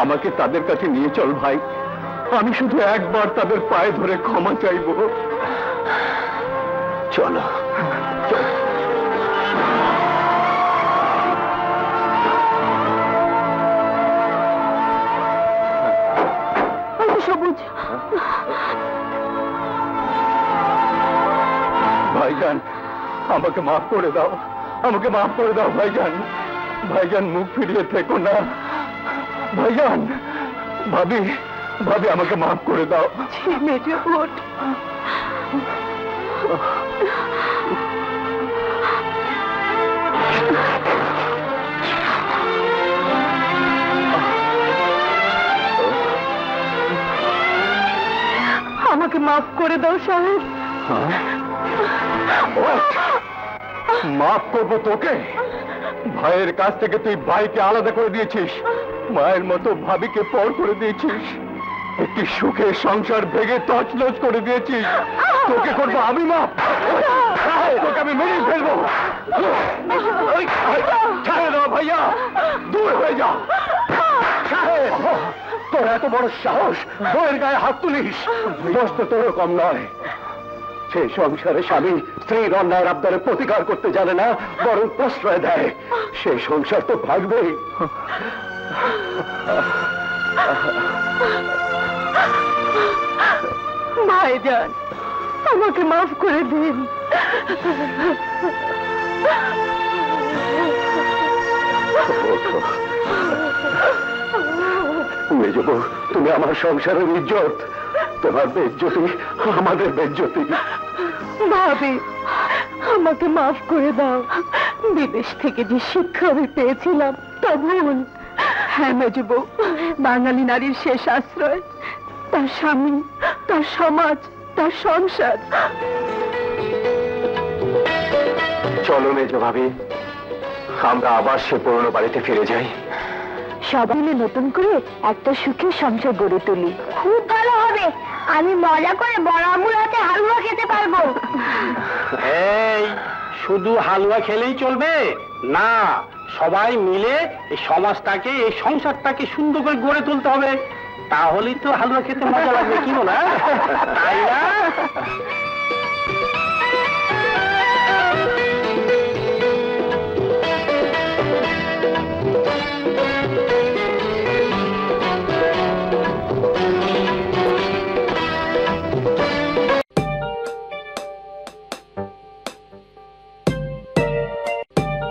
আমাকে তাদের কাছে নিয়ে চল ভাই, আমি শুধু একবার তাদের পায়ে ধরে ক্ষমা চাইব। চলো। সবুজ, ভাইজান, আমাকে মাফ করে দাও, আমাকে মাফ করে দাও ভাইজান। ভাইজান, মুখ ফিরিয়ে থেকো না ভাইজান। ভাবি, ভাবি, আমাকে মাফ করে দাও। মেজো বোন, আমাকে মাফ করে দাও সাহেব। মাফ করবো তোকে? ভাইয়ের কাছ থেকে তুই ভাইকে আলাদা করে দিয়েছিস, মায়ের মতো ভাবিকে পর করে দিয়েছিস, একটি সুখের সংসার ভেঙে তছনছ করে দিয়েছিস। তোকে করবো আমি মাফ? তোকে আমি মেরে ফেলবো। ছেড়ে দাও ভাইয়া, দূর হয়ে যা। তোর এত বড় সাহস, বউয়ের গায়ে হাত তুলিস? দোষ তো তোরও কম নয়। সেই সংসারে স্বামী স্ত্রীর অন্যায়ের আবদারে প্রতিকার করতে জানে না, বরং প্রশ্রয় দেয়। সেই সংসার তো ভাগবেই। ভাইজান, আমাকে মাফ করে দিন। মেজবু, তুমি আমার সংসারের ইজ্জত, তোমার বেজ্জতি আমাদের বেজ্জতি। ভাবি, আমাকে মাফ করে দাও। বিদেশ থেকে যে শিক্ষা আমি পেয়েছিলাম তা ভুল। হ্যাঁ মেজবু, বাঙালি নারীর শেষ আশ্রয় তার স্বামী, তার সমাজ, তার সংসার। চলো মেজ ভাবি, আমরা আবার সে পুরনো বাড়িতে ফিরে যাই। সবাই মিলে নতুন করে একটা সুখের সংসার গড়ে তুলি। খুব ভালো হবে, আমি মজা করে বড় আম্মুর হাতে হালুয়া খেতে পারবো। এই শুধু হালুয়া খেলেই চলবে না, সবাই মিলে এই সমাজটাকে, এই সংসারটাকে সুন্দর করে গড়ে তুলতে হবে, তাহলেই তো হালুয়া খেতে মজা লাগবে, কি বল? তাই না?